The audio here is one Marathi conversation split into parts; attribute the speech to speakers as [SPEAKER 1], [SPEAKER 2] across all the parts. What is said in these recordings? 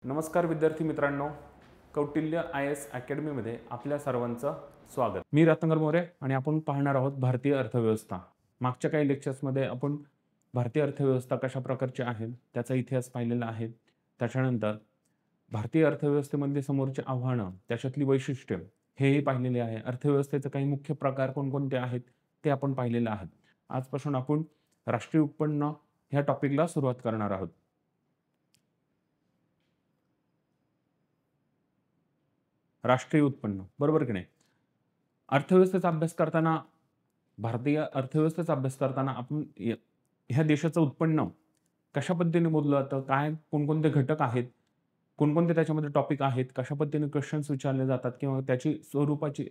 [SPEAKER 1] नमस्कार विद्यार्थी मित्रांनो, कौटिल्य IAS अकॅडमीमध्ये आपल्या सर्वांचं स्वागत. मी रत्नाकर मोरे आणि आपण पाहणार आहोत भारतीय अर्थव्यवस्था. मागच्या काही लेक्चर्समध्ये आपण भारतीय अर्थव्यवस्था कशा प्रकारची आहे त्याचा इतिहास पाहिलेला आहे. त्याच्यानंतर भारतीय अर्थव्यवस्थेमध्ये समोरची आव्हानं, त्याच्यातली वैशिष्ट्ये हेही पाहिलेले आहे. अर्थव्यवस्थेचे काही मुख्य प्रकार कोणकोणते आहेत ते आपण पाहिलेले आहेत. आजपासून आपण राष्ट्रीय उत्पन्न ह्या टॉपिकला सुरुवात करणार आहोत. राष्ट्रीय उत्पन्न, बरोबर की नाही? अर्थव्यवस्थेचा अभ्यास करताना, भारतीय अर्थव्यवस्थेचा अभ्यास करताना आपण ह्या देशाचं उत्पन्न कशा पद्धतीने मोजलं जातं, काय कोणकोणते घटक आहेत, कोणकोणते त्याच्यामध्ये टॉपिक आहेत, कशा पद्धतीने क्वेश्चन्स विचारले जातात किंवा त्याची स्वरूपाची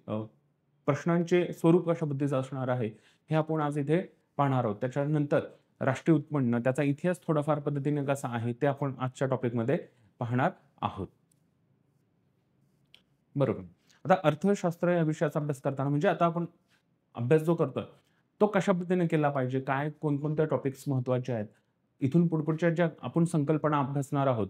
[SPEAKER 1] प्रश्नांचे स्वरूप कशा पद्धतीचं असणार आहे हे आपण आज इथे पाहणार आहोत. त्याच्यानंतर राष्ट्रीय उत्पन्न, त्याचा इतिहास थोडाफार पद्धतीने कसा आहे ते आपण आजच्या टॉपिकमध्ये पाहणार आहोत. बरोबर. आता अर्थशास्त्र या विषयाचा अभ्यास करताना म्हणजे आता आपण अभ्यास जो करतोय तो कशा पद्धतीने केला पाहिजे, काय कोणकोणते टॉपिक्स महत्त्वाचे आहेत, इथून पुढच्या ज्या आपण संकल्पना अभ्यासणार आहोत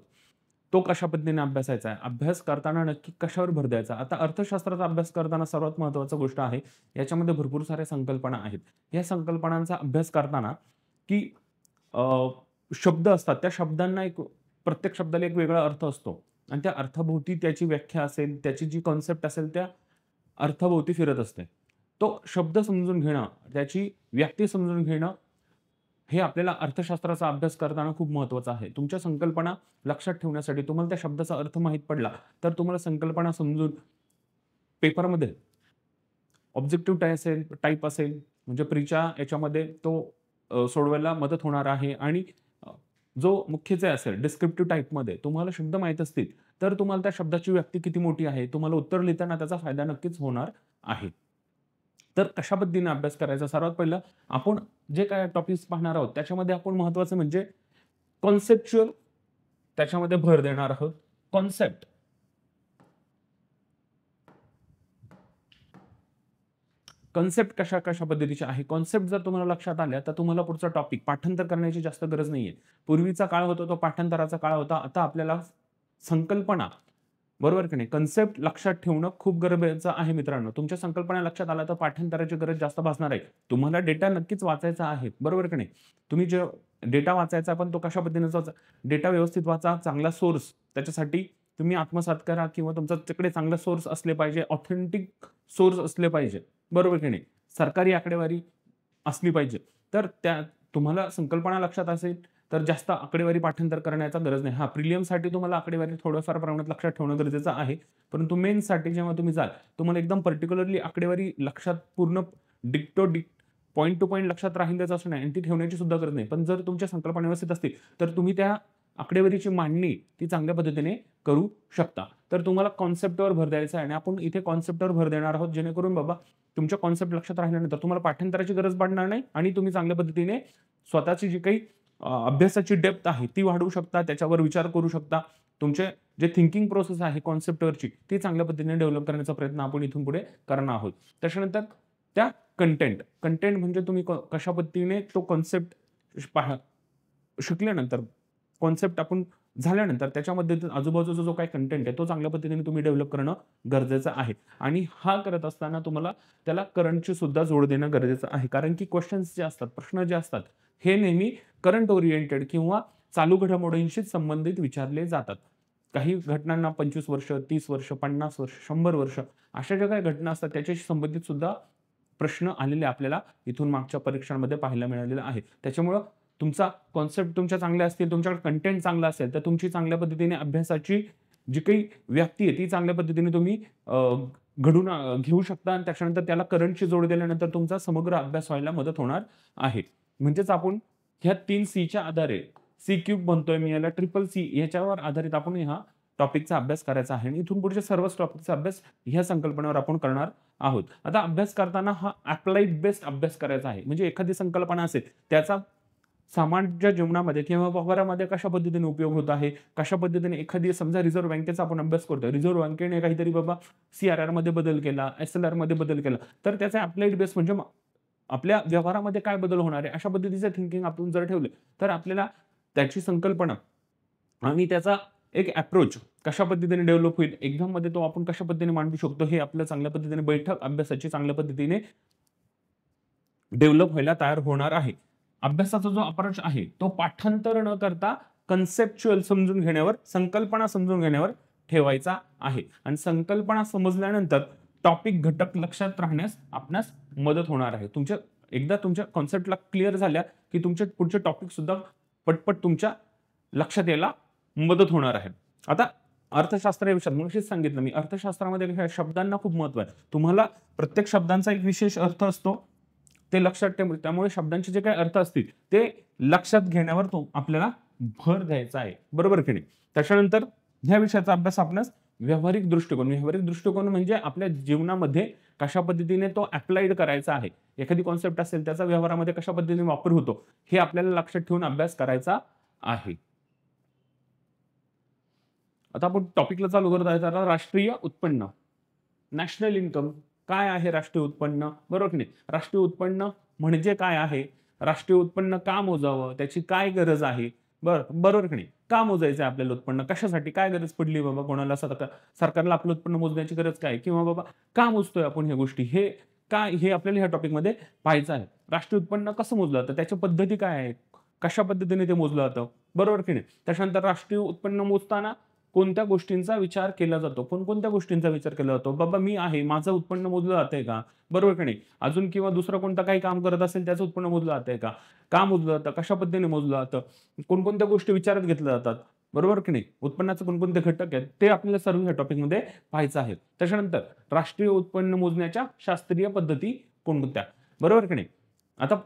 [SPEAKER 1] तो कशा पद्धतीने अभ्यासायचा आहे, अभ्यास करताना नक्की कशावर भर द्यायचा. आता अर्थशास्त्राचा अभ्यास करताना सर्वात महत्त्वाची गोष्ट आहे, याच्यामध्ये भरपूर साऱ्या संकल्पना आहेत. या संकल्पनांचा अभ्यास करताना की शब्द असतात, त्या शब्दांना प्रत्येक शब्दाला एक वेगळा अर्थ असतो आणि त्या अर्थाभोवती त्याची व्याख्या असेल, त्याची जी कॉन्सेप्ट असेल त्या अर्थाभोवती फिरत असते. तो शब्द समजून घेणं, त्याची व्याख्या समजून घेणं हे आपल्याला अर्थशास्त्राचा अभ्यास करताना खूप महत्त्वाचं आहे. तुमच्या संकल्पना लक्षात ठेवण्यासाठी तुम्हाला त्या शब्दाचा अर्थ माहीत पडला तर तुम्हाला संकल्पना समजून पेपरमध्ये ऑब्जेक्टिव्ह टाइप असेल म्हणजे प्रीच्या याच्यामध्ये तो सोडवायला मदत होणार आहे आणि जो मुख्यचे असेल डिस्क्रिप्टिव्ह टाइपमध्ये तुम्हाला शब्द माहीत असतील तर तुम्हाला त्या शब्दाची व्याप्ती किती मोठी आहे तुम्हाला उत्तर लिहिताना त्याचा फायदा नक्कीच होणार आहे. तर कशा पद्धतीने अभ्यास करायचा, सर्वात पहिलं आपण जे काय टॉपिक्स पाहणार आहोत त्याच्यामध्ये आपण महत्त्वाचं म्हणजे कॉन्सेप्च्युअल त्याच्यामध्ये भर देणार आहोत. कॉन्सेप्ट कॉन्सेप्ट कशा पद्धतीचे आहे, कॉन्सेप्ट जर तुम्हाला लक्षात आल्या तर तुम्हाला पुढचा टॉपिक पाठांतर करण्याची जास्त गरज नाहीये. पूर्वीचा काळ होता तो पाठांतराचा काळ होता, आता आपल्याला संकल्पना, बरोबर की नाही, कॉन्सेप्ट लक्षात ठेवणं खूप गरजेचं आहे. मित्रांनो, तुमच्या संकल्पना लक्षात आल्या तर पाठांतराची गरज जास्त भासणार आहे. तुम्हाला डेटा नक्कीच वाचायचा आहे, बरोबर की नाही. तुम्ही जे डेटा वाचायचा पण तो कशा पद्धतीने वाचा, डेटा व्यवस्थित वाचा, चांगला सोर्स त्याच्यासाठी तुम्ही आत्मसात करा किंवा तुमचा तिकडे चांगला सोर्स असले पाहिजे, ऑथेंटिक सोर्स असले पाहिजे, बरोबर की नाही. सरकारी आकडेवारी असली पाहिजे. तर त्या तुम्हाला संकल्पना लक्षात असेल तर जास्त आकडेवारी पाठांतर करण्याचा गरज नाही. प्रिलियमसाठी तुम्हाला आकडेवारी थोडंफार प्रमाणात लक्षात ठेवणं गरजेचं आहे, परंतु मेन्ससाठी जेव्हा तुम्ही जाल तुम्हाला एकदम पर्टिक्युलरली आकडेवारी लक्षात पूर्ण पॉईंट टू पॉईंट लक्षात राहिल्याच असं नाही आणि ती ठेवण्याची सुद्धा गरज नाही. पण जर तुमच्या संकल्पना व्यवस्थित असतील तर तुम्ही त्या आकडेवारीची मांडणी ती चांगल्या पद्धतीने करू शकता. तर तुम्हाला कॉन्सेप्टवर भर द्यायचा आहे आणि आपण इथे कॉन्सेप्टवर भर देणार आहोत जेणेकरून बाबा तुमच्या कॉन्सेप्ट लक्षात राहिल्यानंतर तुम्हाला पाठांतराची गरज पडणार नाही आणि तुम्ही चांगल्या पद्धतीने स्वतःची जी काही अभ्यासाची डेप्थ आहे ती वाढवू शकता, त्याच्यावर विचार करू शकता. तुमचे जे थिंकिंग प्रोसेस आहे कॉन्सेप्टवरची ती चांगल्या पद्धतीने डेव्हलप करण्याचा प्रयत्न आपण इथून पुढे करणार आहोत. त्याच्यानंतर त्या कंटेंट म्हणजे तुम्ही कशा पद्धतीने तो कॉन्सेप्ट शिकल्यानंतर, कॉन्सेप्ट आपण झाल्यानंतर त्याच्यामध्ये आजूबाजूचा जो काही कंटेंट आहे तो चांगल्या पद्धतीने तुम्ही डेव्हलप करणं गरजेचं आहे. आणि हा करत असताना तुम्हाला त्याला करंटची सुद्धा जोड देणं गरजेचं आहे, कारण की क्वेश्चन्स जे असतात, प्रश्न जे असतात हे नेहमी करंट ओरिएंटेड किंवा चालू घडामोडींशी संबंधित विचारले जातात. काही घटनांना 25 वर्ष, 30 वर्ष, 50 वर्ष, 100 वर्ष अशा ज्या काही घटना असतात त्याच्याशी संबंधित सुद्धा प्रश्न आलेले आपल्याला इथून मागच्या परीक्षांमध्ये पाहायला मिळालेलं आहे. त्याच्यामुळं तुमचा कॉन्सेप्ट तुमच्या चांगल्या असतील, तुमच्याकडे कंटेंट चांगला असेल तर तुमची चांगल्या पद्धतीने अभ्यासाची जी काही व्याप्ती आहे ती चांगल्या पद्धतीने तुम्ही घडून घेऊ शकता आणि त्याच्यानंतर त्याला करंटची जोड दिल्यानंतर तुमचा समग्र अभ्यास व्हायला मदत होणार आहे. म्हणजेच आपण ह्या 3 Cच्या आधारे, C³ म्हणतोय मी याला, CCC याच्यावर आधारित आपण ह्या टॉपिकचा अभ्यास करायचा आहे आणि इथून पुढच्या सर्वच टॉपिकचा अभ्यास ह्या संकल्पनेवर आपण करणार आहोत. आता अभ्यास करताना हा अप्लाइड बेस्ड अभ्यास करायचा आहे. म्हणजे एखादी संकल्पना असेल त्याचा सामान्य जीवनामध्ये किंवा व्यवहारामध्ये कशा पद्धतीने उपयोग होत आहे, कशा पद्धतीने एखादी समजा रिझर्व्ह बँकेचा आपण अभ्यास करतोय, रिझर्व्ह बँकेने काहीतरी बाबा CRR मध्ये बदल केला, SLR मध्ये बदल केला, तर त्याचा अप्लाइड बेस म्हणजे आपल्या व्यवहारामध्ये काय बदल होणार आहे अशा पद्धतीचं थिंकिंग आपण जर ठेवलं तर आपल्याला त्याची संकल्पना आणि त्याचा एक अप्रोच कशा पद्धतीने डेव्हलप होईल, एक्झाममध्ये तो आपण कशा पद्धतीने मांडू शकतो, हे आपल्या चांगल्या पद्धतीने बैठक अभ्यासाची चांगल्या पद्धतीने डेव्हलप व्हायला तयार होणार आहे. अभ्यासाचा जो अप्रोच आहे तो पाठांतर न करता कन्सेप्च्युअल समजून घेण्यावर, संकल्पना समजून घेण्यावर ठेवायचा आहे. आणि संकल्पना समजल्यानंतर टॉपिक घटक लक्षात राहण्यास आपणास मदत होणार आहे. एकदा तुमच्या कॉन्सेप्टला क्लिअर झाल्या की तुमचे पुढचे टॉपिक सुद्धा पटपट तुमच्या लक्षात यायला मदत होणार आहे. आता अर्थशास्त्र या विषयात मगाशीच सांगितलं मी, अर्थशास्त्रामध्ये शब्दांना खूप महत्व आहे. तुम्हाला प्रत्येक शब्दांचा एक विशेष अर्थ असतो, ते लक्षात ठेवा. त्यामुळे शब्दांचे जे काही अर्थ असतील ते लक्षात घेण्यावर आपल्याला भर द्यायचा आहे, बरोबर की नाही. त्याच्यानंतर ह्या विषयाचा अभ्यास आपणास व्यावहारिक दृष्टिकोन म्हणजे आपल्या जीवनामध्ये कशा पद्धतीने तो अप्लाइड करायचा आहे, एखादी कॉन्सेप्ट असेल त्याचा व्यवहारामध्ये कशा पद्धतीने वापर होतो हे आपल्याला लक्षात ठेवून अभ्यास करायचा आहे. आता आपण टॉपिकला चालू करत आहे. तर राष्ट्रीय उत्पन्न, नॅशनल इन्कम. काय आहे राष्ट्रीय उत्पन्न, बरोबर की नाही. राष्ट्रीय उत्पन्न म्हणजे काय आहे, राष्ट्रीय उत्पन्न का मोजावं, त्याची काय गरज आहे, बरोबर की नाही. का मोजायचं आहे आपल्याला उत्पन्न, कशासाठी, काय गरज पडली बाबा कोणाला, सरकारला आपलं उत्पन्न मोजण्याची गरज काय, किंवा बाबा का मोजतोय आपण ह्या गोष्टी, हे काय, हे आपल्याला ह्या टॉपिकमध्ये पाहायचं आहे. राष्ट्रीय उत्पन्न कसं मोजलं जातं, त्याच्या पद्धती काय आहे, कशा पद्धतीने ते मोजलं जातं, बरोबर की नाही. त्याच्यानंतर राष्ट्रीय उत्पन्न मोजताना कोणत्या गोष्टींचा विचार केला जातो, कोणकोणत्या गोष्टींचा विचार केला जातो, बाबा मी आहे, माझं उत्पन्न मोजलं जातंय का, बरोबर की नाही. अजून किंवा दुसरं कोणतं काही काम करत असेल त्याचं उत्पन्न मोजलं जातंय का मोजलं जातं, कशा पद्धतीने मोजलं जातं, कोणकोणत्या गोष्टी विचारात घेतल्या जातात, बरोबर की नाही. उत्पन्नाचे कोणकोणते घटक आहेत ते आपल्याला सर्व ह्या टॉपिकमध्ये पाहायचं आहे. त्याच्यानंतर राष्ट्रीय उत्पन्न मोजण्याच्या शास्त्रीय पद्धती कोणकोणत्या, बरोबर की नाही. आता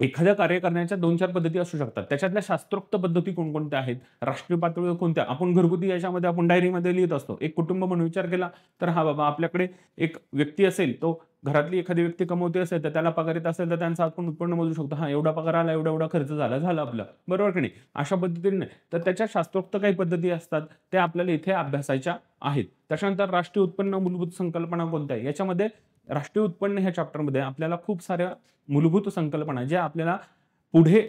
[SPEAKER 1] एखाद्या कार्य करण्याच्या 2-4 पद्धती असू शकतात, त्याच्यातल्या शास्त्रोक्त पद्धती कोणकोणत्या आहेत, राष्ट्रीय पातळीवर कोणत्या. आपण घरगुती याच्यामध्ये आपण डायरीमध्ये लिहित असतो. एक कुटुंब म्हणून विचार केला तर हा बाबा आपल्याकडे एक व्यक्ती असेल, तो घरातली एखादी व्यक्ती कमवते असेल तर त्याला पगार येत असेल तर त्यांचा आपण उत्पन्न मोजू शकतो. हा एवढा पगार आला, एवढा खर्च झाला आपला, बरोबर की नाही. अशा पद्धतीने तर त्याच्या शास्त्रोक्त काही पद्धती असतात त्या आपल्याला इथे अभ्यासायच्या आहेत. त्याच्यानंतर राष्ट्रीय उत्पन्न मूलभूत संकल्पना कोणत्या आहे, याच्यामध्ये राष्ट्रीय उत्पन्न ह्या चॅप्टरमध्ये आपल्याला खूप साऱ्या मूलभूत संकल्पना ज्या आपल्याला पुढे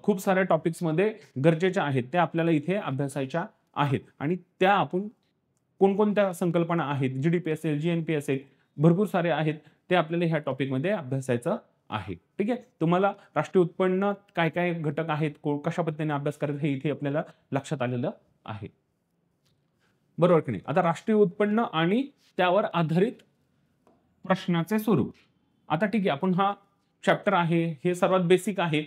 [SPEAKER 1] खूप साऱ्या टॉपिक्समध्ये गरजेच्या आहेत त्या आपल्याला इथे अभ्यासायच्या आहेत. आणि त्या आपण कोणकोणत्या संकल्पना आहेत, जीडीपी असेल, जीएनपी असेल, भरपूर सारे आहेत, ते आपल्याला ह्या टॉपिकमध्ये अभ्यासायचं आहे. ठीक आहे. तुम्हाला राष्ट्रीय उत्पन्न काय काय घटक आहेत, कशा पद्धतीने अभ्यास करायचा हे इथे आपल्याला लक्षात आलेलं आहे, बरोबर की नाही. आता राष्ट्रीय उत्पन्न आणि त्यावर आधारित प्रश्नाचे स्वरूप. आता ठीक आहे, आपण हा चॅप्टर आहे, हे सर्वात बेसिक आहे,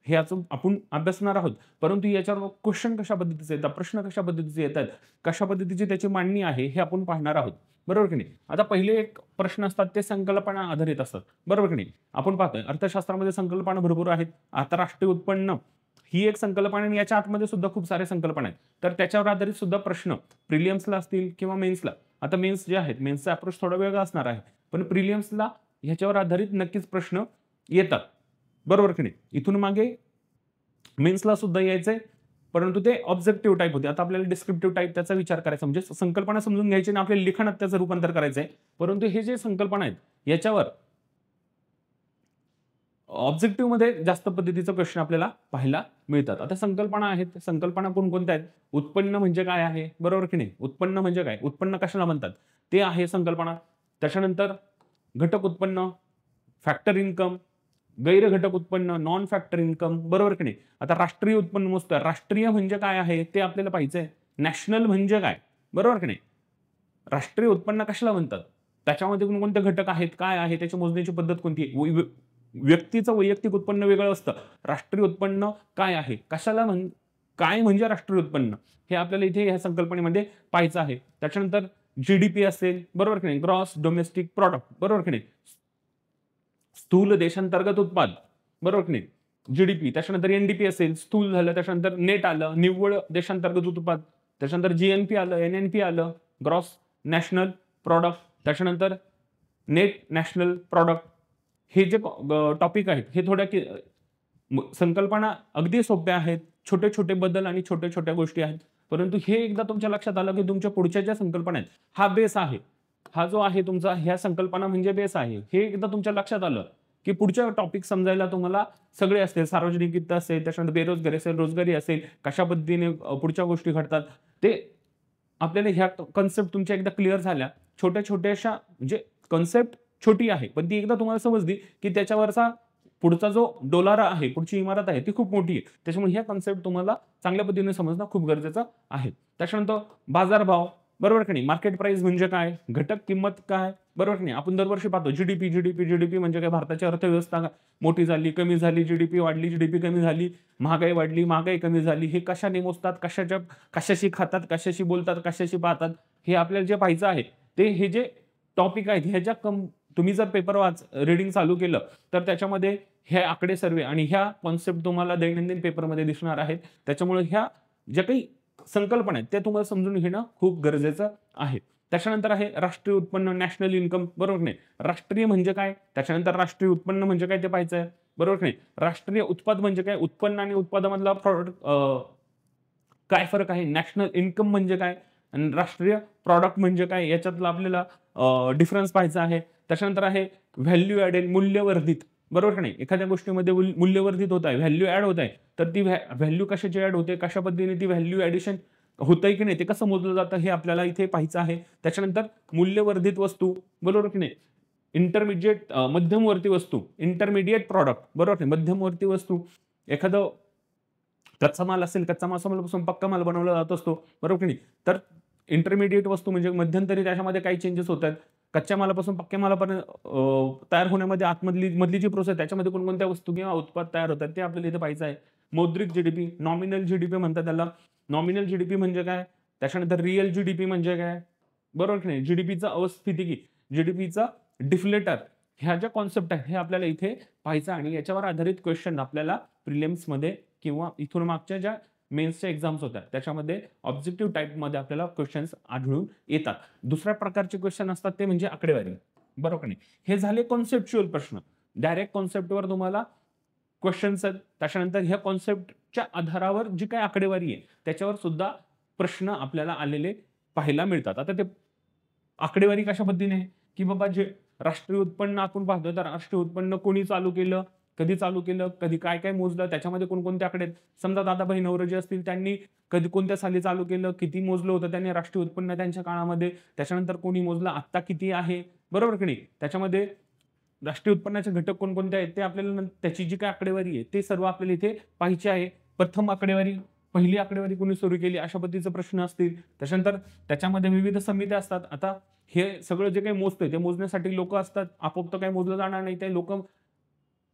[SPEAKER 1] हे आपण अभ्यासणार आहोत. परंतु याच्यावर क्वेश्चन कशा पद्धतीचे येतात, प्रश्न कशा पद्धतीचे येतात, कशा पद्धतीची त्याची मांडणी आहे हे आपण पाहणार आहोत, बरोबर की नाही. आता पहिले एक प्रश्न असतात ते संकल्पना आधारित असतात, बरोबर की नाही. आपण पाहतोय अर्थशास्त्रामध्ये संकल्पना भरपूर आहेत. आता राष्ट्रीय उत्पन्न ही एक संकल्पना आणि याच्या आतमध्ये सुद्धा खूप सारे संकल्पना आहेत. तर त्याच्यावर आधारित सुद्धा प्रश्न प्रिलियम्सला असतील किंवा मेन्सला. आता मेन्स जे आहेत, मेन्सचा अप्रोच थोडा वेगळा असणार आहे, पण प्रिलियम्सला ह्याच्यावर आधारित नक्कीच प्रश्न येतात, बरोबर की नाही. इथून मागे मेन्सला सुद्धा यायचंय, परंतु ते ऑब्जेक्टिव्ह टाईप होते. आता आपल्याला डिस्क्रिप्टिव्ह टाईप त्याचा विचार करायचा, म्हणजे संकल्पना समजून घ्यायची आणि आपल्या लिखाणात त्याचं रूपांतर करायचंय. परंतु हे जे संकल्पना आहेत याच्यावर ऑब्जेक्टिव्ह मध्ये जास्त पद्धतीचं क्वेश्चन आपल्याला पाहायला मिळतात. आता संकल्पना आहेत, संकल्पना कोणकोणत्या आहेत. उत्पन्न म्हणजे काय आहे, बरोबर की नाही. उत्पन्न म्हणजे काय, उत्पन्न कशाला म्हणतात ते आहे संकल्पना. त्याच्यानंतर घटक उत्पन्न, फॅक्टर इन्कम, गैर घटक उत्पन्न, नॉन फॅक्टर इन्कम, बरोबर की नाही. आता राष्ट्रीय उत्पन्न मोजतं, राष्ट्रीय म्हणजे काय आहे ते आपल्याला पाहिजे. नॅशनल म्हणजे काय, बरोबर की नाही. राष्ट्रीय उत्पन्न कशाला म्हणतात, त्याच्यामध्ये कोणकोणते घटक आहेत, काय आहे, त्याची मोजण्याची पद्धत कोणती आहे. व्यक्तीचं वैयक्तिक उत्पन्न वेगळं असतं. राष्ट्रीय उत्पन्न काय आहे, कशाला काय म्हणजे राष्ट्रीय उत्पन्न हे आपल्याला इथे ह्या संकल्पनेमध्ये पाहायचं आहे. त्याच्यानंतर जीडीपी असेल, बरोबर की नाही, ग्रॉस डोमेस्टिक प्रॉडक्ट, बरोबर की नाही. स्थूल देशांतर्गत उत्पाद, बरोबर की नाही, जीडीपी. त्याच्यानंतर एनडीपी असेल, स्थूल झालं. त्याच्यानंतर नेट आलं, निव्वळ देशांतर्गत उत्पाद. त्याच्यानंतर जीएनपी आलं, एनएनपी आलं, ग्रॉस नॅशनल प्रॉडक्ट. त्याच्यानंतर नेट नॅशनल प्रॉडक्ट. हे जे टॉपिक आहेत हे थोड्या संकल्पना अगदी सोप्या आहेत, छोटे छोटे बदल आणि छोट्या छोट्या गोष्टी आहेत. परंतु हे एकदा तुमच्या लक्षात आलं की तुमच्या पुढच्या ज्या संकल्पना आहेत हा बेस आहे, हा जो आहे तुमचा ह्या संकल्पना म्हणजे बेस आहे, हे एकदा तुमच्या लक्षात आलं की पुढच्या टॉपिक समजायला तुम्हाला सगळे असतील, सार्वजनिक वित्त असेल, त्याच्यानंतर बेरोजगारी असेल, रोजगारी असेल, कशा पद्धतीने पुढच्या गोष्टी घडतात, ते आपल्याला ह्या कन्सेप्ट तुमच्या एकदा क्लिअर झाल्या, छोट्या-छोट्याशा म्हणजे कन्सेप्ट छोटी आहे, पण ती एकदा तुम्हाला समजली, की त्याच्यावरचा पुढचा जो डोलारा आहे, पुढची इमारत आहे, ती खूप मोठी आहे. त्याच्यामुळे ह्या कन्सेप्ट तुम्हाला चांगल्या पद्धतीने समजणं खूप गरजेचं आहे. त्याच्यानंतर बाजारभाव, बरोबर की नाही? मार्केट प्राइस म्हणजे काय? घटक किंमत काय? बरोबर की नाही? आपण दरवर्षी पाहतो जीडीपी म्हणजे काय? भारताची अर्थव्यवस्था मोठी झाली, कमी झाली, जीडीपी वाढली, जीडीपी कमी झाली, महागाई वाढली, महागाई कमी झाली. हे कशाने मोजतात? कशाशी खातात? कशाशी बोलतात? कशाशी पाहतात? हे आपल्याला जे पाहायचं आहे, ते हे जे टॉपिक आहेत, ह्याच्या तुम्ही जर पेपर रीडिंग चालू केलं, तर त्याच्यामध्ये हे आकडे सर्वे आणि ह्या कॉन्सेप्ट तुम्हाला दैनंदिन पेपरमध्ये दिसणार आहेत. त्याच्यामुळे ह्या ज्या काही संकल्पना आहेत, त्या तुम्हाला समजून घेणं खूप गरजेचं आहे. त्याच्यानंतर आहे राष्ट्रीय उत्पन्न, नॅशनल इन्कम, बरोबर नाही? राष्ट्रीय म्हणजे काय? त्याच्यानंतर राष्ट्रीय उत्पन्न म्हणजे काय ते पाहायचं आहे, बरोबर नाही? राष्ट्रीय उत्पाद म्हणजे काय? उत्पन्न आणि उत्पादनामधला काय फरक आहे? नॅशनल इन्कम म्हणजे काय? आणि राष्ट्रीय प्रॉडक्ट म्हणजे काय? याच्यातला आपल्याला डिफरन्स पाहायचा आहे. त्याच्यानंतर आहे व्हॅल्यू ॲडेड, मूल्यवर्धित, बरोबर का नाही? एखाद्या गोष्टीमध्ये मूल्यवर्धित होत आहे, व्हॅल्यू ॲड होत आहे, तर ती व्हॅल्यू कशाची ॲड होते, कशा पद्धतीने ती व्हॅल्यू ॲडिशन होतंय की नाही, ते कसं मोजलं जातं हे आपल्याला इथे पाहायचं आहे. त्याच्यानंतर मूल्यवर्धित वस्तू, बरोबर की नाही? मध्यमवर्ती वस्तू, इंटरमिडिएट प्रॉडक्ट, बरोबर नाही? मध्यमवर्ती वस्तू, एखादं कच्चा माल असेल, कच्चा मालापासून पक्का माल बनवला जात असतो, बरोबर की नाही? तर इंटरमिडिएट वस्तू म्हणजे मध्यंतरी त्याच्यामध्ये काही चेंजेस होत आहेत. कच्च्या मालापासून पक्क्या मालापर्यंत तयार होण्यामध्ये मधली जी प्रोसेस त्याच्यामध्ये कोणकोणत्या वस्तू किंवा उत्पाद तयार होतात ते आपल्याला इथे पाहायचं आहे. मौद्रिक जीडीपी, नॉमिनल जीडीपी म्हणतात त्याला. नॉमिनल जीडीपी म्हणजे काय? त्याच्यानंतर रिअल जीडीपी म्हणजे काय? बरोबर की नाही? जीडीपीचा अवस्थितिकी, जीडीपीचा डिफ्लेटर, ह्या ज्या कॉन्सेप्ट आहेत हे आपल्याला इथे पाहायचं आणि याच्यावर आधारित क्वेश्चन आपल्याला प्रिलिम्समध्ये किंवा इथून मागच्या ज्या मेन्सच्या एक्झाम्स होत्या त्याच्यामध्ये ऑब्जेक्टिव्ह टाइपमध्ये आपल्याला क्वेश्चन्स आढळून येतात. दुसऱ्या प्रकारचे क्वेश्चन असतात ते म्हणजे आकडेवारी, बरोबर का नाही? हे झाले कॉन्सेप्च्युअल प्रश्न. डायरेक्ट कॉन्सेप्टवर तुम्हाला क्वेश्चन्स आहेत. त्याच्यानंतर ह्या कॉन्सेप्टच्या आधारावर जी काही आकडेवारी आहे त्याच्यावर सुद्धा प्रश्न आपल्याला आलेले पाहायला मिळतात. आता ते आकडेवारी कशा पद्धतीने आहे, की बाबा जे राष्ट्रीय उत्पन्न आपण पाहतो, तर राष्ट्रीय उत्पन्न कोणी चालू केलं, कधी चालू केलं, कधी काय-काय मोजलं, त्याच्यामध्ये कोणकोणते आकडे आहेत. समजा दादाभाई नौरोजी असतील, त्यांनी कधी कोणत्या साली चालू केलं, किती मोजलं होतं त्यांनी राष्ट्रीय उत्पन्न त्यांच्या काळामध्ये, त्याच्यानंतर कोणी मोजलं, आत्ता किती आहे, बरोबर की नाही? त्याच्यामध्ये राष्ट्रीय उत्पन्नाचे घटक कोणकोणते आहेत ते आपल्याला त्याची जी काही आकडेवारी आहे ते सर्व आपल्याला इथे पाहायची आहे. प्रथम आकडेवारी, पहिली आकडेवारी कोणी सुरू केली, अशा पद्धतीचे प्रश्न असतील. त्याच्यानंतर त्याच्यामध्ये विविध समित्या असतात. आता हे सगळं जे काही मोजतंय ते मोजण्यासाठी लोक असतात. आपोआप तर काही मोजलं जाणार नाही. ते लोक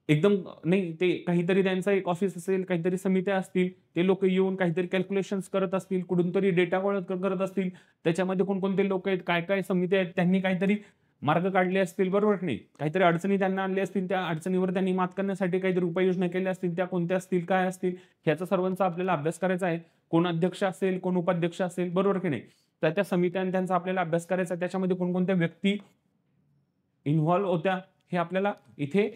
[SPEAKER 1] एकदम नाही, ते काहीतरी त्यांचं एक ऑफिस असेल, काहीतरी समित्या असतील. ते लोक येऊन काहीतरी कॅल्क्युलेशन्स करत असतील, कुठून तरी डेटा गोळा करत असतील. त्याच्यामध्ये कोणकोणते लोक आहेत, काय-काय समित्या आहेत, त्यांनी काहीतरी मार्ग काढले असतील, बरोबर की नाही? काहीतरी अडचणी त्यांना आणल्या असतील, त्या अडचणीवर त्यांनी मात करण्यासाठी काहीतरी उपाययोजना केल्या असतील, त्या कोणत्या असतील, काय असतील, ह्याचा सर्वांचा आपल्याला अभ्यास करायचा आहे. कोण अध्यक्ष असेल, कोण उपाध्यक्ष असेल, बरोबर की नाही? तर त्या समित्या आणि त्यांचा आपल्याला अभ्यास करायचा आहे. त्याच्यामध्ये कोणकोणत्या व्यक्ती इन्व्हॉल्व होत्या हे आपल्याला इथे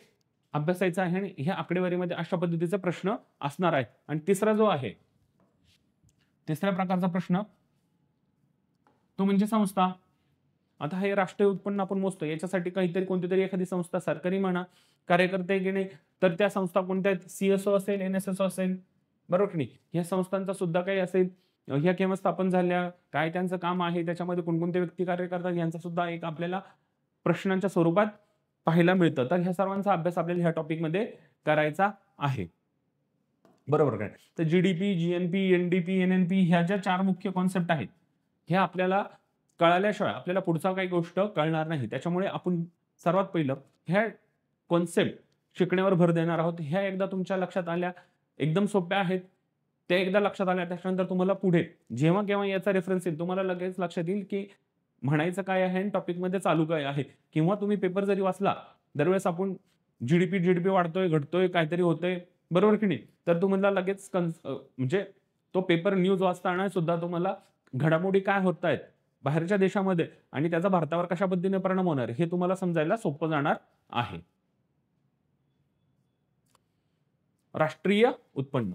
[SPEAKER 1] अभ्यासायचं आहे आणि ह्या आकडेवारीमध्ये अशा पद्धतीचा प्रश्न असणार आहे. आणि तिसरा जो आहे, तिसऱ्या प्रकारचा प्रश्न तो म्हणजे संस्था. आता हे राष्ट्रीय उत्पन्न आपण मोजतो, याच्यासाठी काहीतरी कोणतीतरी एखादी संस्था, सरकारी म्हणा, कार्यकर्ते की नाही, तर त्या संस्था कोणत्या आहेत? सीएसओ असेल, एनएसएसओ असेल, बरोबर की नाही? या संस्थांचा सुद्धा काही असेल, ह्या केव्हा स्थापन झाल्या, काय त्यांचं काम आहे, त्याच्यामध्ये कोणकोणते व्यक्ती कार्य करतात, यांचा सुद्धा एक आपल्याला प्रश्नांच्या स्वरूपात पाहायला मिळतं. तर ह्या सर्वांचा अभ्यास आपल्याला ह्या टॉपिकमध्ये करायचा आहे, बरोबर काय? तर जीडीपी, जीएनपी, एनडीपी, एनएनपी ह्या ज्या 4 मुख्य कॉन्सेप्ट आहेत, ह्या आपल्याला कळाल्याशिवाय आपल्याला पुढचा काही गोष्ट कळणार नाही. त्याच्यामुळे आपण सर्वात पहिलं ह्या कॉन्सेप्ट शिकण्यावर भर देणार आहोत. ह्या एकदा तुमच्या लक्षात आल्या, एकदम सोप्या आहेत. त्या एकदा लक्षात आल्या, त्याच्यानंतर तुम्हाला पुढे जेव्हा केव्हा याचा रेफरन्स येईल, तुम्हाला लगेच लक्षात येईल, की म्हणायचं काय आहे आणि टॉपिकमध्ये चालू काय आहे. किंवा तुम्ही पेपर जरी वाचला, दरवेळेस आपण जीडीपी वाढतोय, घटतोय, काहीतरी होतंय, बरोबर की नाही? तर तुम्हाला लगेच म्हणजे तो पेपर न्यूज वाचताना सुद्धा तुम्हाला घडामोडी काय होत आहेत बाहेरच्या देशामध्ये आणि त्याचा भारतावर कशा पद्धतीने परिणाम होणार हे तुम्हाला समजायला सोपं जाणार आहे. राष्ट्रीय उत्पन्न.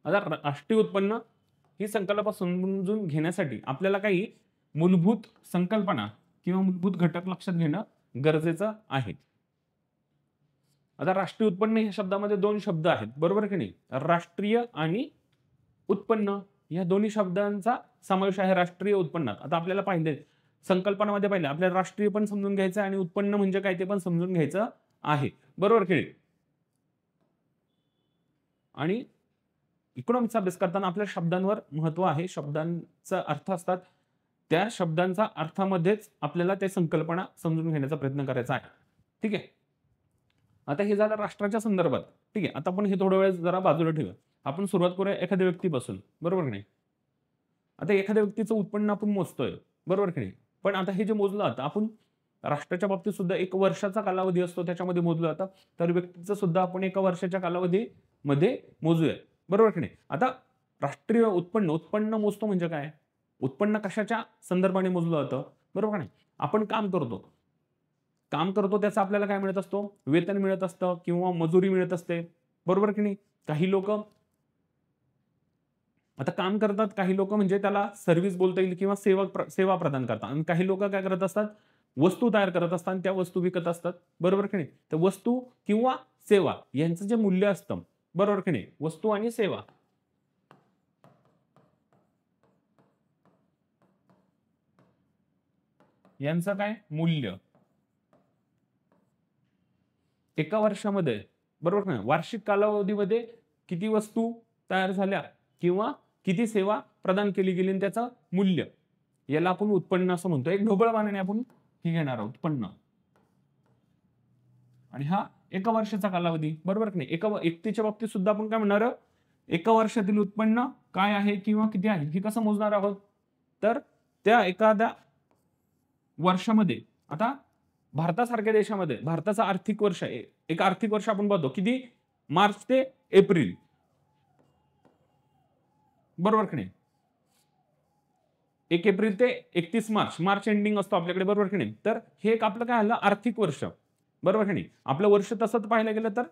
[SPEAKER 1] आता राष्ट्रीय उत्पन्न ही संकल्पना समजून घेण्यासाठी आपल्याला काही मूलभूत संकल्पना किंवा मूलभूत घटक लक्षात घेणं गरजेचं आहे. आता राष्ट्रीय उत्पन्न या शब्दामध्ये दोन शब्द आहेत, बरोबर की नाही? राष्ट्रीय आणि उत्पन्न या दोन्ही शब्दांचा समावेश आहे राष्ट्रीय उत्पन्नात. आता आपल्याला पाहिले संकल्पनामध्ये पाहिलं आपल्याला राष्ट्रीय पण समजून घ्यायचं आणि उत्पन्न म्हणजे काय ते पण समजून घ्यायचं आहे, बरोबर की नाही? आणि इकॉनॉमिक्सचा अभ्यास करताना आपल्या शब्दांवर महत्व आहे. शब्दांचा अर्थ असतात, त्या शब्दांचा अर्थामध्येच आपल्याला ते संकल्पना समजून घेण्याचा प्रयत्न करायचा आहे. ठीक आहे. आता हे झालं राष्ट्राच्या संदर्भात. ठीक आहे. आता आपण हे थोडा वेळ जरा बाजूला ठेवूया. आपण सुरुवात करूया एखाद्या व्यक्तीपासून, बरोबर की नाही? आता एखाद्या व्यक्तीचं उत्पन्न आपण मोजतोय, बरोबर की नाही? पण आता हे जे मोजलं जातं आपण राष्ट्राच्या बाबतीत सुद्धा 1 वर्षाचा कालावधी असतो, त्याच्यामध्ये मोजलं जातं. तर व्यक्तीचं सुद्धा आपण 1 वर्षाच्या कालावधीमध्ये मोजूया, बरोबर की नाही? आता राष्ट्रीय उत्पन्न मोजतो म्हणजे काय? उत्पन्न कशाच्या संदर्भाने मोजलं जातं, बरोबर नाही? आपण काम करतो त्याचा आपल्याला काय मिळत असतो? वेतन मिळत असतं किंवा मजुरी मिळत असते, बरोबर की नाही? काही लोक आता काम करतात, काही लोक म्हणजे त्याला सर्व्हिस बोलता येईल किंवा सेवा प्रदान करतात, आणि काही लोक काय करत असतात? वस्तू तयार करत असतात, त्या वस्तू विकत असतात, बरोबर की नाही? तर वस्तू किंवा सेवा यांचं जे मूल्य असतं, बरोबर की नाही? वस्तू आणि सेवा यांचं काय मूल्य एका वर्षामध्ये, बरोबर ना? वार्षिक कालावधीमध्ये किती वस्तू तयार झाल्या किंवा किती सेवा प्रदान केली गेली आणि त्याचं मूल्य, याला आपण उत्पन्न असं म्हणतो. एक ढोबळ मानाने आपण हे घेणार आहोत उत्पन्न, आणि हा एका वर्षाचा कालावधी, बरोबर की नाही? एका व्यक्तीच्या बाबतीत सुद्धा आपण काय म्हणणार, एका वर्षातील उत्पन्न काय आहे किंवा किती आहे हे कसं मोजणार आहोत? तर त्या एखाद्या वर्षामध्ये, आता भारतासारख्या देशामध्ये भारताचं आर्थिक वर्ष आहे, एक आर्थिक वर्ष आपण बघतो किती, मार्च ते एप्रिल, बरोबर की नाही? 1 एप्रिल ते 31 मार्च एंडिंग असतो आपल्याकडे, बरोबर की नाही? तर हे एक आपलं काय आलं आर्थिक वर्ष, बरोबर की नाही? आपलं वर्ष तसं पाहायला गेलं तर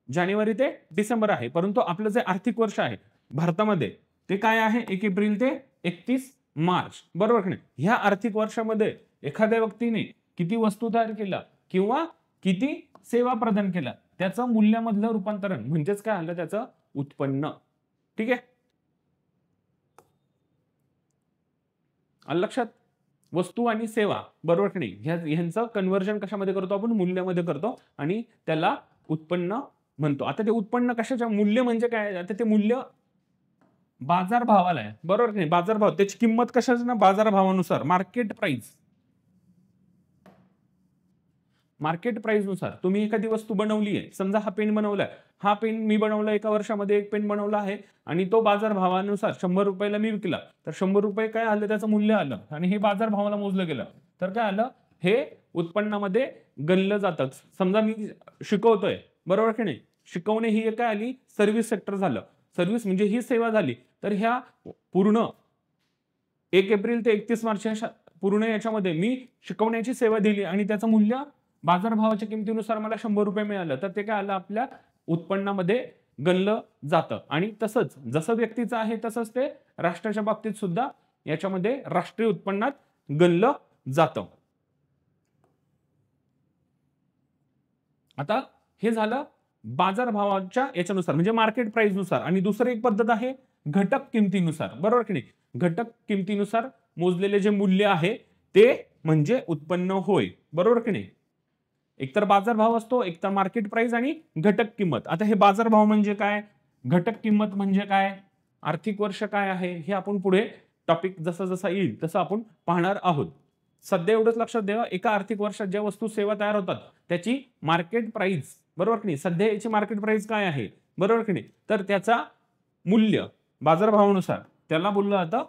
[SPEAKER 1] जानेवारी ते डिसेंबर आहे, परंतु आपलं जे आर्थिक वर्ष आहे भारतामध्ये ते काय आहे? 1 एप्रिल ते 31 मार्च, बरोबर की नाही? ह्या आर्थिक वर्षामध्ये एखाद्या व्यक्तीने किती वस्तू तयार केल्या किंवा किती सेवा प्रदान केल्या, त्याचं मूल्यामधलं रूपांतरण म्हणजेच काय आलं? त्याचं उत्पन्न. ठीक आहे, आलं लक्षात? वस्तू आणि सेवा, बरोबर की नाही? ह्यांचं कन्व्हर्जन कशामध्ये करतो आपण? मूल्यामध्ये करतो, आणि त्याला उत्पन्न म्हणतो. आता ते उत्पन्न कशाच्या, मूल्य म्हणजे काय? आता ते मूल्य बाजारभावाला आहे, बरोबर की नाही? बाजारभाव, त्याची किंमत कशाची ना? बाजारभावानुसार, मार्केट प्राइस नुसार तुम्ही एखादी वस्तू बनवली आहे, समजा हा पेन बनवलाय, हा पेन मी बनवला एका वर्षामध्ये, एक पेन बनवला आहे आणि तो बाजारभावानुसार 100 रुपयाला मी विकला, तर 100 रुपये काय आलं? त्याचं मूल्य आलं, आणि हे बाजारभावाला मोजलं गेलं, तर काय आलं? हे उत्पन्नामध्ये गणलं जातं. समजा मी शिकवतोय, बरोबर की नाही? शिकवणे ही काय आली? सर्व्हिस सेक्टर झालं. सर्व्हिस म्हणजे ही सेवा झाली. तर ह्या पूर्ण 1 एप्रिल ते 31 मार्च पूर्ण याच्यामध्ये मी शिकवण्याची सेवा दिली आणि त्याचं मूल्य बाजारभावाच्या किमतीनुसार मला 100 रुपये मिळालं, तर ते काय आलं? आपल्या उत्पन्नामध्ये गणलं जातं. आणि तसंच जसं व्यक्तीचं आहे तसंच ते राष्ट्राच्या बाबतीत सुद्धा याच्यामध्ये राष्ट्रीय उत्पन्नात गणलं जातं. आता हे झालं बाजारभावाच्या याच्यानुसार म्हणजे मार्केट प्राइस नुसार. आणि दुसरी एक पद्धत आहे घटक किमतीनुसार, बरोबर की नाही? घटक किमतीनुसार मोजलेले जे मूल्य आहे ते म्हणजे उत्पन्न होय, बरोबर की नाही? एकतर बाजारभाव असतो, एकतर मार्केट प्राइस आणि घटक किंमत. आता हे बाजारभाव म्हणजे काय, घटक किंमत म्हणजे काय, आर्थिक वर्ष काय आहे, हे आपण पुढे टॉपिक जसा जसा येईल तसं आपण पाहणार आहोत. सध्या एवढंच लक्षात द्या, एका आर्थिक वर्षात ज्या वस्तू सेवा तयार होतात त्याची मार्केट प्राइस, बरोबर की नाही? सध्या याची मार्केट प्राइस काय आहे, बरोबर की नाही? तर त्याचा मूल्य बाजारभावानुसार त्याला बोललं जातं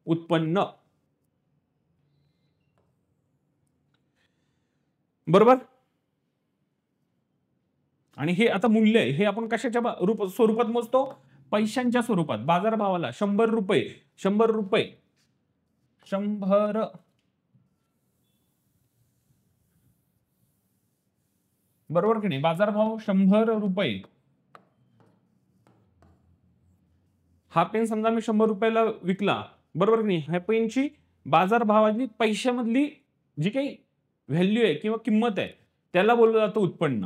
[SPEAKER 1] उत्पन्न, बरोबर? आणि हे आता मूल्य आहे, हे आपण कशाच्या स्वरूपात मोजतो? पैशांच्या स्वरूपात. बाजारभावाला 100 रुपये, 100 बरोबर की नाही? बाजारभाव 100 रुपये. हा पेन समजा मी 100 रुपयाला विकला, बरोबर की नाही? ह्या पेनची बाजारभावाची पैशामधली जी काही व्हॅल्यू आहे किंवा किंमत आहे त्याला बोललं जातं उत्पन्न.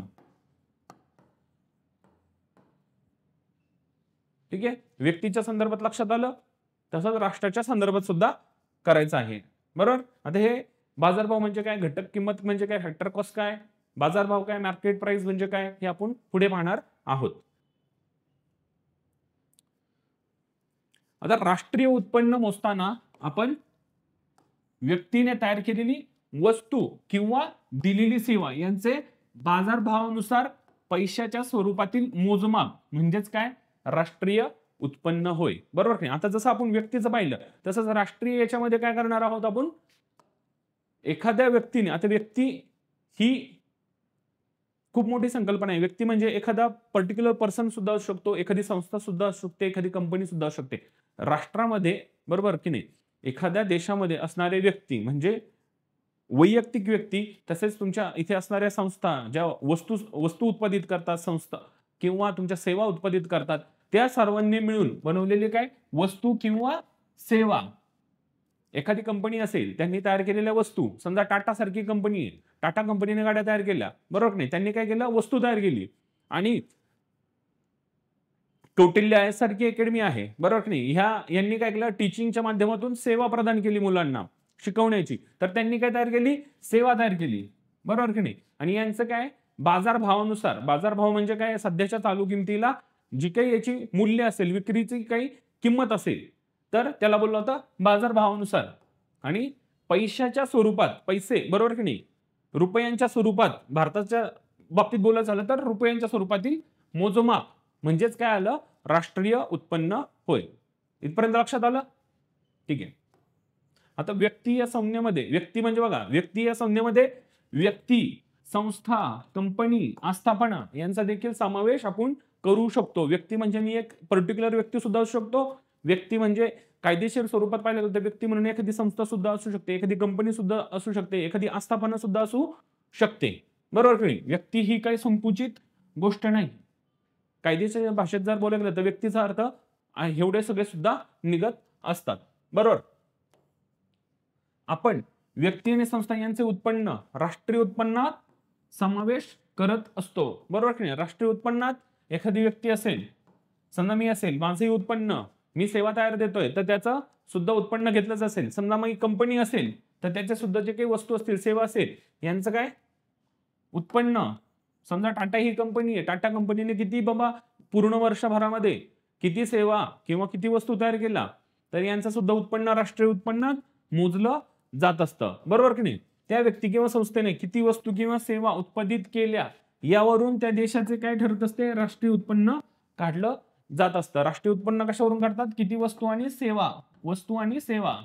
[SPEAKER 1] ठीक आहे, व्यक्तीच्या संदर्भात लक्षात आलं, तसंच राष्ट्राच्या संदर्भात सुद्धा करायचं आहे. बरोबर. आता हे बाजारभाव म्हणजे काय, घटक किंमत म्हणजे काय, फॅक्टर कॉस्ट काय, बाजारभाव काय, मार्केट प्राइस म्हणजे काय, हे आपण पुढे पाहणार आहोत. आता राष्ट्रीय उत्पन्न मोजताना आपण व्यक्तीने तयार केलेली वस्तू किंवा दिलेली सेवा यांचे बाजारभावानुसार पैशाच्या स्वरूपातील मोजमाप म्हणजेच काय, राष्ट्रीय उत्पन्न होय. बरोबर की. आता जसं आपण व्यक्तीचं पाहिलं तसंच राष्ट्रीय याच्यामध्ये काय करणार आहोत आपण, एखाद्या व्यक्तीने, आता व्यक्ती ही खूप मोठी संकल्पना आहे. व्यक्ती म्हणजे एखादा पर्टिक्युलर पर्सन सुद्धा असू शकतो, एखादी संस्था सुद्धा असू शकते, एखादी कंपनी सुद्धा असू शकते. राष्ट्रामध्ये, बरोबर की नाही, एखाद्या देशामध्ये असणारे व्यक्ती म्हणजे वैयक्तिक व्यक्ती, तसेच तुमच्या इथे असणाऱ्या संस्था ज्या वस्तू उत्पादित करतात, संस्था किंवा तुमच्या सेवा उत्पादित करतात, त्या सर्वांनी मिळून बनवलेली काय, वस्तू किंवा सेवा. एखादी कंपनी असेल, त्यांनी तयार केलेल्या वस्तू, समजा टाटा सारखी कंपनी आहे, टाटा कंपनीने गाड्या तयार केल्या, बरोबर नाही, त्यांनी काय केलं, वस्तू तयार केली. आणि कौटिल्य सारखी अकॅडमी आहे, बरोबर नाही, यांनी काय केलं, टीचिंगच्या माध्यमातून सेवा प्रदान केली मुलांना शिकवण्याची, तर त्यांनी काय तयार केली, सेवा तयार केली. बरोबर की नाही. आणि यांचं काय, बाजारभावानुसार, बाजारभाव म्हणजे काय, सध्याच्या चालू किमतीला जी काही याची मूल्य असेल, विक्रीची काही किंमत असेल, तर त्याला बोललं होतं बाजारभावानुसार. आणि पैशाच्या स्वरूपात, पैसे, बरोबर की नाही, रुपयांच्या स्वरूपात, भारताच्या बाबतीत बोलायचं झालं तर रुपयांच्या स्वरूपातील मोजमाप म्हणजेच काय आलं, राष्ट्रीय उत्पन्न होय. इथपर्यंत लक्षात आलं. ठीक आहे. आता व्यक्ती या संज्ञेमध्ये, व्यक्ती म्हणजे बघा, व्यक्ती या संज्ञेमध्ये व्यक्ती, संस्था, कंपनी, आस्थापना यांचा देखील समावेश आपण करू शकतो. व्यक्ती म्हणजे मी एक पर्टिक्युलर व्यक्ती सुद्धा असू शकतो. व्यक्ती म्हणजे कायदेशीर स्वरूपात पाहिलं तर व्यक्ती म्हणून एखादी संस्था सुद्धा असू शकते, एखादी कंपनी सुद्धा असू शकते, एखादी आस्थापना सुद्धा असू शकते. बरोबर की. व्यक्ती ही काही संकुचित गोष्ट नाही. कायदेशीर भाषेत जर बोलायला गेलं तर व्यक्तीचा अर्थ एवढे सगळे सुद्धा निघत असतात. बरोबर. आपण व्यक्ती आणि संस्था यांचे उत्पन्न राष्ट्रीय उत्पन्नात समावेश करत असतो. बरोबर की नाही. राष्ट्रीय उत्पन्नात एखादी व्यक्ती असेल, समजा मी असेल, माझे उत्पन्न, मी सेवा तयार देतोय तर त्याचं सुद्धा उत्पन्न घेतलंच असेल. समजा मग कंपनी असेल तर त्याच्या सुद्धा जे काही वस्तू असतील, सेवा असेल, यांचं काय उत्पन्न. समजा टाटा ही कंपनी आहे, टाटा कंपनीने किती बाबा पूर्ण वर्षभरामध्ये किती सेवा किंवा किती वस्तू तयार केला, तर यांचं सुद्धा उत्पन्न राष्ट्रीय उत्पन्नात मोजलं जात असतं. बरोबर की नाही. त्या व्यक्ती किंवा संस्थेने किती वस्तू किंवा सेवा उत्पादित केल्या यावरून त्या देशाचे काय ठरत असते, राष्ट्रीय उत्पन्न काढलं जात असतं. राष्ट्रीय उत्पन्न कशावरून काढतात, किती वस्तू आणि सेवा, वस्तू आणि सेवा.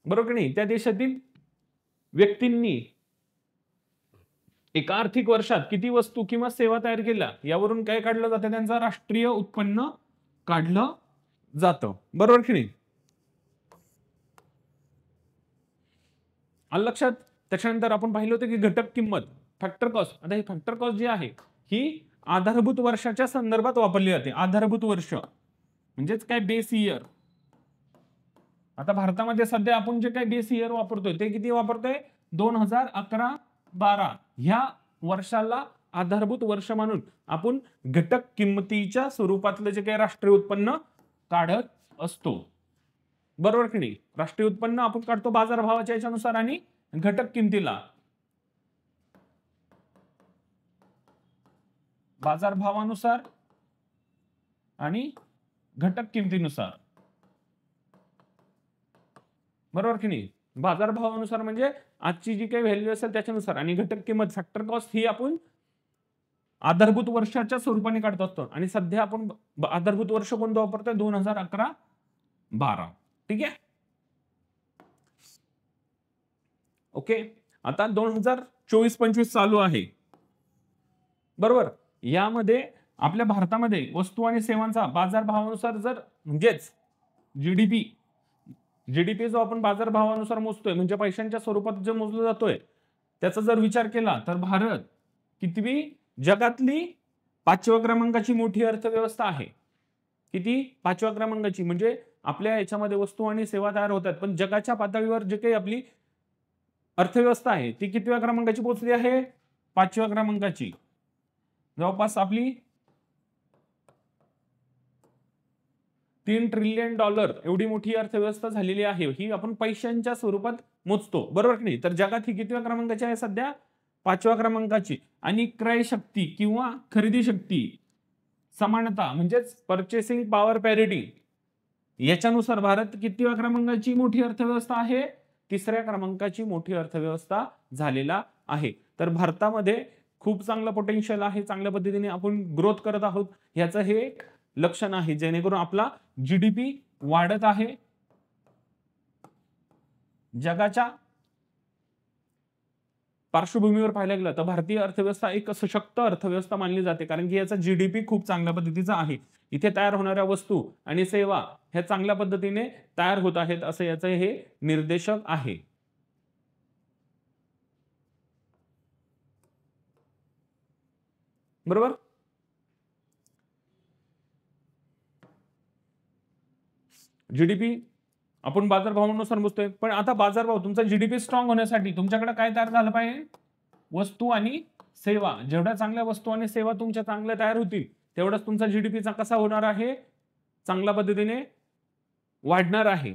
[SPEAKER 1] बरोबर की नाही. त्या देशातील व्यक्तींनी एका आर्थिक वर्षात किती वस्तू किंवा सेवा तयार केल्या यावरून काय काढलं जातं, त्यांचं राष्ट्रीय उत्पन्न काढलं जातं. बरोबर की नाही. लक्षात. त्याच्यानंतर आपण पाहिलं होतं की घटक किंमत, फॅक्टर कॉस्ट. आता ही फॅक्टर कॉस्ट जी आहे ही आधारभूत वर्षाच्या संदर्भात वापरली जाते. आधारभूत वर्ष म्हणजेच काय, बेस इयर. आता भारतामध्ये सध्या आपण जे काही बेस इयर वापरतोय ते किती वापरतोय, 2011-12 ह्या वर्षाला आधारभूत वर्ष म्हणून आपण घटक किंमतीच्या स्वरूपातलं जे काही राष्ट्रीय उत्पन्न काढत असतो. बरोबर की नाही. राष्ट्रीय उत्पन्न आपण काढतो बाजारभावाच्या याच्यानुसार आणि घटक किमतीला बाजारभावानुसार आणि घटक किमतीनुसार. बरोबर की नाही. बाजारभावानुसार म्हणजे आजची जी काही व्हॅल्यू असेल त्याच्यानुसार, आणि घटक किंमत फॅक्टर कॉस्ट ही आपण आधारभूत वर्षाच्या स्वरूपाने काढत असतो. आणि सध्या आपण आधारभूत वर्ष कोणतं वापरतोय, 2011-12. ठीक आहे. ओके. आता 2024-25 चालू आहे. बरोबर. यामध्ये आपल्या भारतामध्ये वस्तू आणि सेवांचा बाजारभावानुसार जर, म्हणजेच जीडीपी जो आपण बाजारभावानुसार मोजतोय, म्हणजे पैशांच्या स्वरूपात जे मोजलं जातोय, त्याचा जर विचार केला तर भारत कितवी जगातली 5व्या क्रमांकाची मोठी अर्थव्यवस्था आहे. किती? 5व्या क्रमांकाची. म्हणजे आपल्या याच्यामध्ये वस्तू आणि सेवा तयार होतात, पण जगाच्या पातळीवर जे काही आपली अर्थव्यवस्था आहे ती कितव्या क्रमांकाची पोहोचली आहे? 5व्या क्रमांकाची. जवळपास आपली $3 ट्रिलियन एवढी मोठी अर्थव्यवस्था झालेली आहे. ही आपण पैशांच्या स्वरूपात मोजतो, बरोबर की नाही? तर जगात ही कितव्या क्रमांकाची आहे सध्या? 5व्या क्रमांकाची. आणि क्रय शक्ती किंवा खरेदी शक्ती समानता म्हणजेच पर्चेसिंग पॉवर पॅरिटी याच्यानुसार भारत कितव्या क्रमांकाची मोठी अर्थव्यवस्था आहे? 3ऱ्या क्रमांकाची मोठी अर्थव्यवस्था झालेला आहे. तर भारतामध्ये खूप चांगलं पोटेन्शियल आहे, चांगल्या पद्धतीने आपण ग्रोथ करत आहोत, ह्याचं हे एक लक्षण आहे, जेणेकरून आपला जीडीपी वाढत आहे. जगाच्या पार्श्वभूमीवर पाहायला गेलं तर भारतीय अर्थव्यवस्था एक सशक्त अर्थव्यवस्था मानली जाते, कारण की याचा जीडीपी खूप चांगल्या पद्धतीचा आहे. इथे तयार होणाऱ्या वस्तू आणि सेवा ह्या चांगल्या पद्धतीने तयार होत आहेत, असं याचं हे निर्देशक आहे. बरोबर. जीडीपी आपण बाजारभावानुसार मोजतोय, पण आता बाजारभाव तुमचा जीडीपी स्ट्रॉंग होण्यासाठी तुमच्याकडे काय तयार झालं पाहिजे? वस्तू आणि सेवा. जेवढ्या चांगल्या वस्तू आणि सेवा तुमच्या चांगल्या तयार होतील, तेवढाच तुमचा जीडीपीचा कसा होणार आहे? चांगल्या पद्धतीने वाढणार आहे,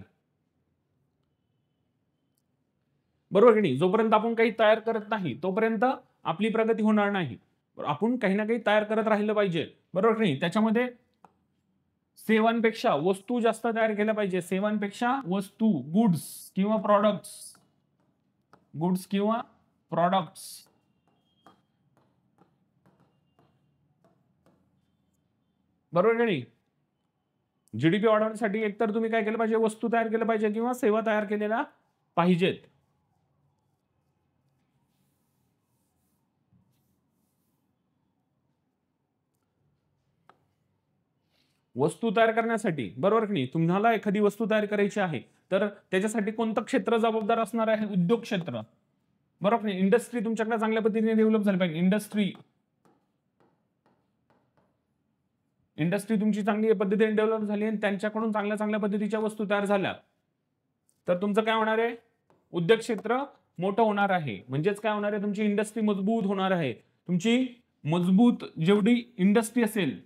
[SPEAKER 1] बरोबर की नाही? जोपर्यंत आपण काही तयार करत नाही तोपर्यंत आपली प्रगती होणार नाही. आपण काही ना काही तयार करत राहिलं पाहिजे, बरोबर की नाही? त्याच्यामध्ये सेवांपेक्षा वस्तू जास्त तयार केल्या पाहिजे. सेवांपेक्षा वस्तू, गुड्स किंवा प्रॉडक्ट्स बरोबर की नाही? जीडीपी वाढवण्यासाठी एकतर तुम्ही काय केलं पाहिजे? वस्तू तयार केल्या पाहिजे किंवा सेवा तयार केलेल्या पाहिजेत. वस्तू तयार करण्यासाठी, बरोबर की नाही? तुम्हाला एखादी वस्तू तयार करायची आहे, तर त्याच्यासाठी कोणतं क्षेत्र जबाबदार असणार आहे? उद्योग क्षेत्र, बरोबर नाही? इंडस्ट्री तुमच्याकडे चांगल्या पद्धतीने डेव्हलप झाली पाहिजे. इंडस्ट्री तुमची चांगली पद्धतीने डेव्हलप झाली आणि त्यांच्याकडून चांगल्या चांगल्या पद्धतीच्या वस्तू तयार झाल्या, तर तुमचं काय होणार आहे? उद्योग क्षेत्र मोठं होणार आहे. म्हणजेच काय होणार आहे? तुमची इंडस्ट्री मजबूत होणार आहे. तुमची मजबूत जेवढी इंडस्ट्री असेल,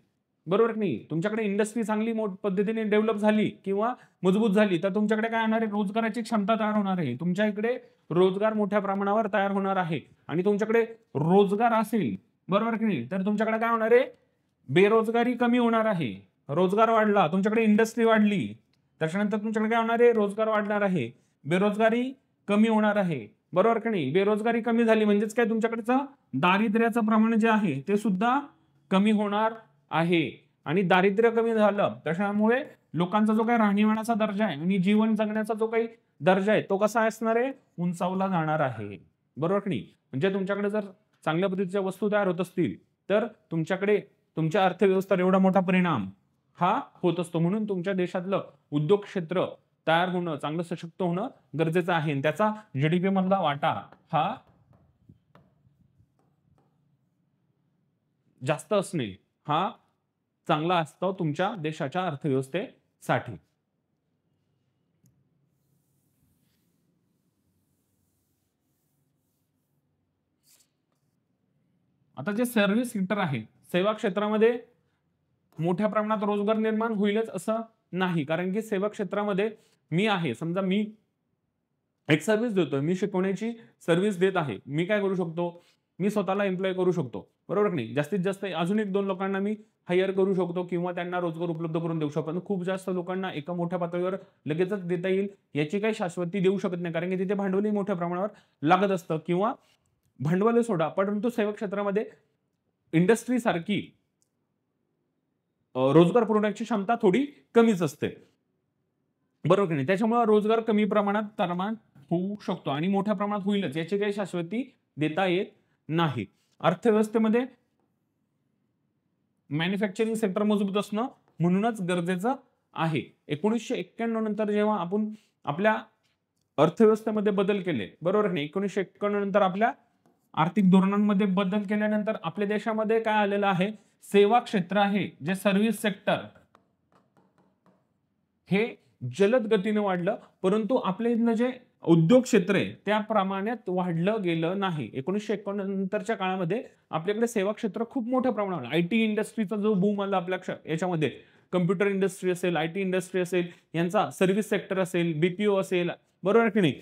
[SPEAKER 1] बरोबर की नाही? तुमच्याकडे इंडस्ट्री चांगली पद्धतीने डेव्हलप झाली किंवा मजबूत झाली, तर तुमच्याकडे काय होणार आहे? रोजगाराची क्षमता तयार होणार आहे. तुमच्या इकडे रोजगार मोठ्या प्रमाणावर तयार होणार आहे. आणि तुमच्याकडे रोजगार असेल, बरोबर की नाही, तर तुमच्याकडे काय होणार आहे? बेरोजगारी कमी होणार आहे. रोजगार वाढला, तुमच्याकडे इंडस्ट्री वाढली, त्याच्यानंतर तुमच्याकडे काय होणार आहे? रोजगार वाढणार आहे, बेरोजगारी कमी होणार आहे, बरोबर की नाही? बेरोजगारी कमी झाली म्हणजेच काय? तुमच्याकडचं दारिद्र्याचं प्रमाण जे आहे ते सुद्धा कमी होणार आहे. आणि दारिद्र्य कमी झालं त्याच्यामुळे लोकांचा जो काही राहणीमानाचा दर्जा आहे आणि जीवन जगण्याचा जो काही दर्जा आहे तो कसा असणार आहे? उंचावला जाणार आहे, बरोबर की नाही? म्हणजे तुमच्याकडे जर चांगल्या पद्धतीच्या वस्तू तयार होत असतील, तर तुमच्याकडे तुमच्या अर्थव्यवस्थेवर एवढा मोठा परिणाम हा होत असतो. म्हणून तुमच्या देशातलं उद्योग क्षेत्र तयार होणं, चांगलं सशक्त होणं गरजेचं आहे. आणि त्याचा जीडीपी मधला वाटा हा जास्त असणे हा चांगला असतो तुमच्या देशाच्या अर्थव्यवस्थेसाठी. आता जे सर्व्हिस सेक्टर आहे, सेवा क्षेत्रामध्ये मोठ्या प्रमाणात रोजगार निर्माण होईलच असं नाही, कारण की सेवा क्षेत्रामध्ये मी आहे, समजा मी एक सर्व्हिस देतोय, मी शिकवण्याची सर्व्हिस देत आहे, मी काय करू शकतो? मी स्वतःला एम्प्लॉय करू शकतो, बरोबर की नाही? जास्तीत जास्त अजून 1-2 लोकांना मी हायर करू शकतो किंवा त्यांना रोजगार उपलब्ध करून देऊ शकतो. खूप जास्त लोकांना एका मोठ्या पातळीवर लगेचच देता येईल याची काही शाश्वती देऊ शकत नाही, कारण की तिथे भांडवलही मोठ्या प्रमाणावर लागत असतं. किंवा भांडवल सोडा, परंतु सेवा क्षेत्रामध्ये इंडस्ट्री सारखी रोजगार पुरवण्याची क्षमता थोडी कमीच असते, बरोबर की नाही? त्याच्यामुळे रोजगार कमी प्रमाणात निर्माण होऊ शकतो आणि मोठ्या प्रमाणात होईलच याची काही शाश्वती देता येत नाही. अर्थव्यवस्थेमध्ये मॅन्युफॅक्चरिंग सेक्टर मजबूत असणं म्हणूनच गरजेचं आहे. 1991 नंतर जेव्हा आपण आपल्या अर्थव्यवस्थेमध्ये बदल केले, बरोबर नाही? 1991 नंतर आपल्या आर्थिक धोरणांमध्ये बदल केल्यानंतर आपल्या देशामध्ये काय आलेलं आहे? सेवा क्षेत्र आहे, जे सर्व्हिस सेक्टर हे जलद गतीने वाढलं, परंतु आपल्या इथलं जे उद्योग क्षेत्र आहे त्या प्रमाणात वाढलं गेलं नाही. 1991 नंतरच्या काळामध्ये आपल्याकडे सेवा क्षेत्र खूप मोठ्या प्रमाणावर, आयटी इंडस्ट्रीचा जो बूम आला आपल्या याच्यामध्ये, कम्प्युटर इंडस्ट्री असेल, आयटी इंडस्ट्री असेल, यांचा सर्व्हिस सेक्टर असेल, बीपीओ असेल, बरोबर की नाही?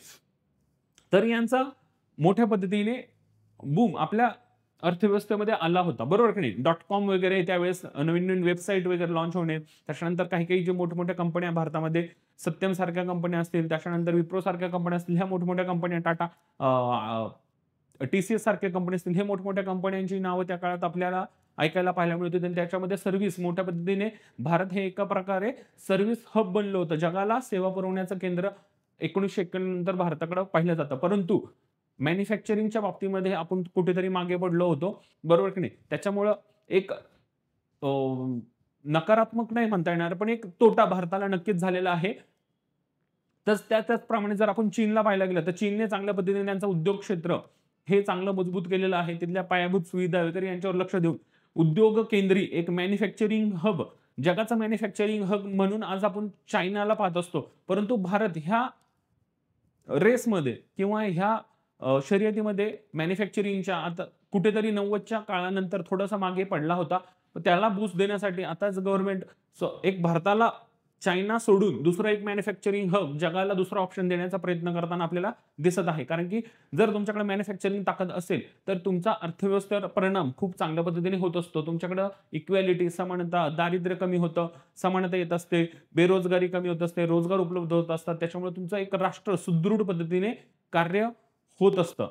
[SPEAKER 1] तर यांचा मोठ्या पद्धतीने बूम आपल्या अर्थव्यवस्थेमध्ये आला होता, बरोबर की नाही? .com वगैरे त्यावेळेस नवीन नवीन वेबसाईट वगैरे लॉन्च होणे, त्याच्यानंतर काही काही जे मोठमोठ्या कंपन्या भारतामध्ये, सत्यम सारख्या कंपन्या असतील, त्याच्यानंतर विप्रो सारख्या कंपन्या असतील, ह्या मोठमोठ्या कंपन्या, टाटा, TCS सारख्या कंपन्या असतील, हे मोठमोठ्या कंपन्यांची नावं त्या काळात आपल्याला ऐकायला पाहायला मिळत होती. आणि त्याच्यामध्ये सर्व्हिस मोठ्या पद्धतीने, भारत हे एका प्रकारे सर्व्हिस हब बनलं होतं. जगाला सेवा पुरवण्याचं केंद्र 1991 नंतर भारताकडे पाहिलं जातं. परंतु मॅन्युफॅक्चरिंगच्या बाबतीमध्ये आपण कुठेतरी मागे पडलो होतो, बरोबर की नाही? त्याच्यामुळं एक नकारात्मक नाही म्हणता येणार, पण एक तोटा भारताला नक्कीच झालेला आहे. त्याचप्रमाणे जर आपण चीनला पाहायला गेलं, तर चीनने चांगल्या पद्धतीने त्यांचं उद्योग क्षेत्र हे चांगलं मजबूत केलेलं आहे. तिथल्या पायाभूत सुविधा वगैरे यांच्यावर लक्ष देऊन उद्योग केंद्री एक मॅन्युफॅक्चरिंग हब, जगाचा मॅन्युफॅक्चरिंग हब म्हणून आज आपण चायनाला पाहत असतो. परंतु भारत ह्या रेसमध्ये किंवा ह्या शर्यतीमध्ये मॅन्युफॅक्चरिंगच्या आता कुठेतरी 90च्या काळानंतर थोडासा मागे पडला होता. त्याला बूस्ट देण्यासाठी आताच गव्हर्नमेंट एक भारताला चायना सोडून दुसरं एक मॅन्युफॅक्चरिंग हब, जगाला दुसरा ऑप्शन देण्याचा प्रयत्न करताना आपल्याला दिसत आहे. कारण की जर तुमच्याकडे मॅन्युफॅक्चरिंग ताकद असेल तर तुमचा अर्थव्यवस्थेवर परिणाम खूप चांगल्या पद्धतीने होत असतो. तुमच्याकडे इक्वॅलिटी, समानता, दारिद्र्य कमी होतं, समानता येत असते, बेरोजगारी कमी होत असते, रोजगार उपलब्ध होत असतात. त्याच्यामुळे तुमचं एक राष्ट्र सुदृढ पद्धतीने कार्य होत असतं.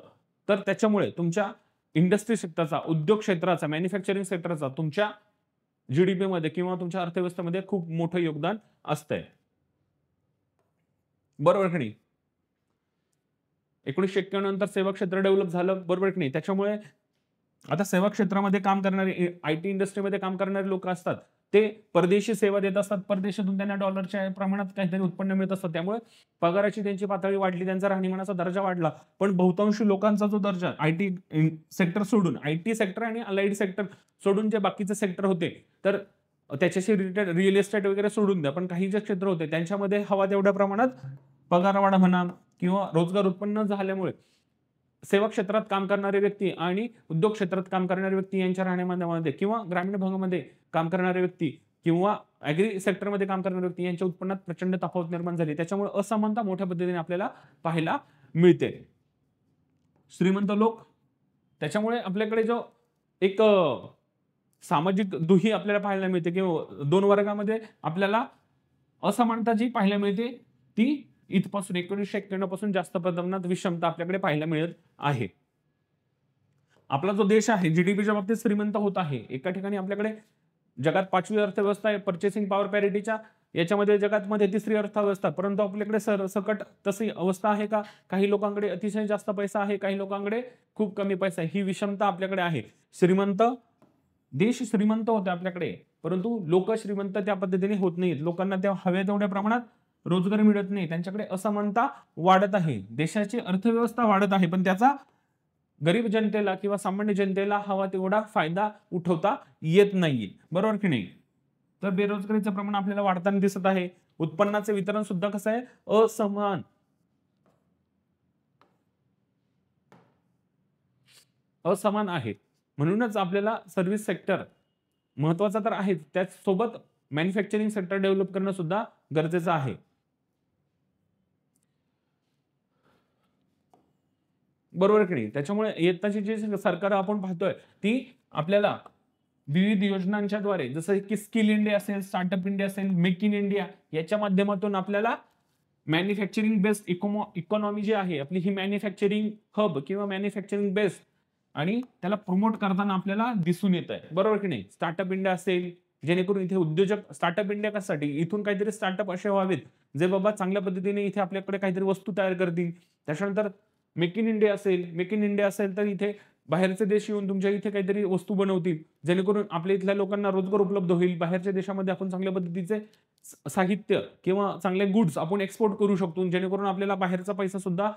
[SPEAKER 1] तर त्याच्यामुळे तुमच्या इंडस्ट्री सेक्टरचा, उद्योग क्षेत्राचा, मॅन्युफॅक्चरिंग सेक्टरचा तुमच्या जीडीपी मध्ये किंवा तुमच्या अर्थव्यवस्थेमध्ये खूप मोठं योगदान असतंय, बरोबर की नाही? 1991 नंतर सेवा क्षेत्र डेव्हलप झालं, बरोबर की नाही? त्याच्यामुळे आता सेवा क्षेत्रामध्ये काम करणारे, आयटी इंडस्ट्रीमध्ये काम करणारे लोक असतात, ते परदेशी सेवा देत असतात. परदेशातून त्यांना डॉलरच्या प्रमाणात काहीतरी उत्पन्न मिळत असतं. त्यामुळे पगाराची त्यांची पातळी वाढली, त्यांचा राहणीमानाचा दर्जा वाढला. पण बहुतांशी लोकांचा जो दर्जा आयटी सेक्टर सोडून, आयटी सेक्टर आणि अलाइड सेक्टर सोडून जे बाकीचे सेक्टर होते, तर त्याच्याशी रिलेटेड रिअल इस्टेट वगैरे सोडून द्या, पण काही जे क्षेत्र होते त्यांच्यामध्ये हवा तेवढ्या प्रमाणात पगारवाढ म्हणा किंवा रोजगार उत्पन्न झाल्यामुळे सेवा क्षेत्रात काम करणारे व्यक्ती आणि उद्योग क्षेत्रात काम करणारे व्यक्ती यांच्या राहणीमानामध्ये किंवा ग्रामीण भागामध्ये काम करणारे व्यक्ती किंवा ॲग्री सेक्टरमध्ये काम करणारे व्यक्ती यांच्या उत्पन्नात प्रचंड तफावत निर्माण झाली. त्याच्यामुळे असमानता मोठ्या पद्धतीने आपल्याला पाहायला मिळते. श्रीमंत लोक, त्याच्यामुळे आपल्याकडे जो एक सामाजिक दुही आपल्याला पाहायला मिळते किंवा दोन वर्गामध्ये आपल्याला असमानता जी पाहायला मिळते ती इथपासून 1991 पासून जास्त प्रमाणात विषमता आपल्याकडे पाहायला मिळत आहे. आपला जो देश आहे जीडीपीच्या बाबतीत श्रीमंत होत आहे. एका ठिकाणी आपल्याकडे जगात 5वी अर्थव्यवस्था आहे, पर्चेसिंग पॉवर पॅरिटीच्या याच्यामध्ये जगात मध्ये 3री अर्थव्यवस्था, परंतु आपल्याकडे सकट तशी अवस्था आहे का? काही लोकांकडे अतिशय जास्त पैसा आहे, काही लोकांकडे खूप कमी पैसा आहे. ही विषमता आपल्याकडे आहे. देश श्रीमंत होते आपल्याकडे, परंतु लोक श्रीमंत त्या पद्धतीने होत नाहीत. लोकांना त्या हव्या तेवढ्या प्रमाणात रोजगार मिळत नाही, त्यांच्याकडे असमानता वाढत आहे. देशाची अर्थव्यवस्था वाढत आहे, पण त्याचा गरीब जनतेला किंवा सामान्य जनतेला हवा तेवढा फायदा उठवता येत नाहीये, बरोबर की नाही? तर बेरोजगारीचं प्रमाण आपल्याला वाढताना दिसत आहे. उत्पन्नाचे वितरण सुद्धा कसं आहे? असमान आहे. म्हणूनच आपल्याला सर्व्हिस सेक्टर महत्वाचा तर आहेच, त्याचसोबत मॅन्युफॅक्चरिंग सेक्टर डेव्हलप करणं सुद्धा गरजेचं आहे, बरोबर की नाही? त्याच्यामुळे येताची जी सरकार आपण पाहतोय ती आपल्याला विविध योजनांच्याद्वारे, जसं की स्किल इंडिया असेल, स्टार्टअप इंडिया असेल, मेक इन इंडिया, याच्या माध्यमातून आपल्याला मॅन्युफॅक्चरिंग बेस्ड इकॉनॉमी जी आहे आपली, ही मॅन्युफॅक्चरिंग हब किंवा मॅन्युफॅक्चरिंग बेस्ड आणि त्याला प्रमोट करताना आपल्याला दिसून येत आहे, बरोबर की नाही? स्टार्टअप इंडिया असेल, जेणेकरून इथे उद्योजक, स्टार्टअप इंडिया कशासाठी? इथून काहीतरी स्टार्टअप असे व्हावेत जे बाबा चांगल्या पद्धतीने इथे आपल्याकडे काहीतरी वस्तू तयार करतील. त्याच्यानंतर मेक इन इंडिया असेल तर इथे बाहेरचे देश येऊन तुमच्या इथे काहीतरी वस्तू बनवतील, जेणेकरून आपल्या इथल्या लोकांना रोजगार उपलब्ध होईल. बाहेरच्या देशामध्ये आपण चांगल्या पद्धतीचे साहित्य किंवा चांगले गुड्स आपण एक्सपोर्ट करू शकतो, जेणेकरून आपल्याला बाहेरचा पैसा सुद्धा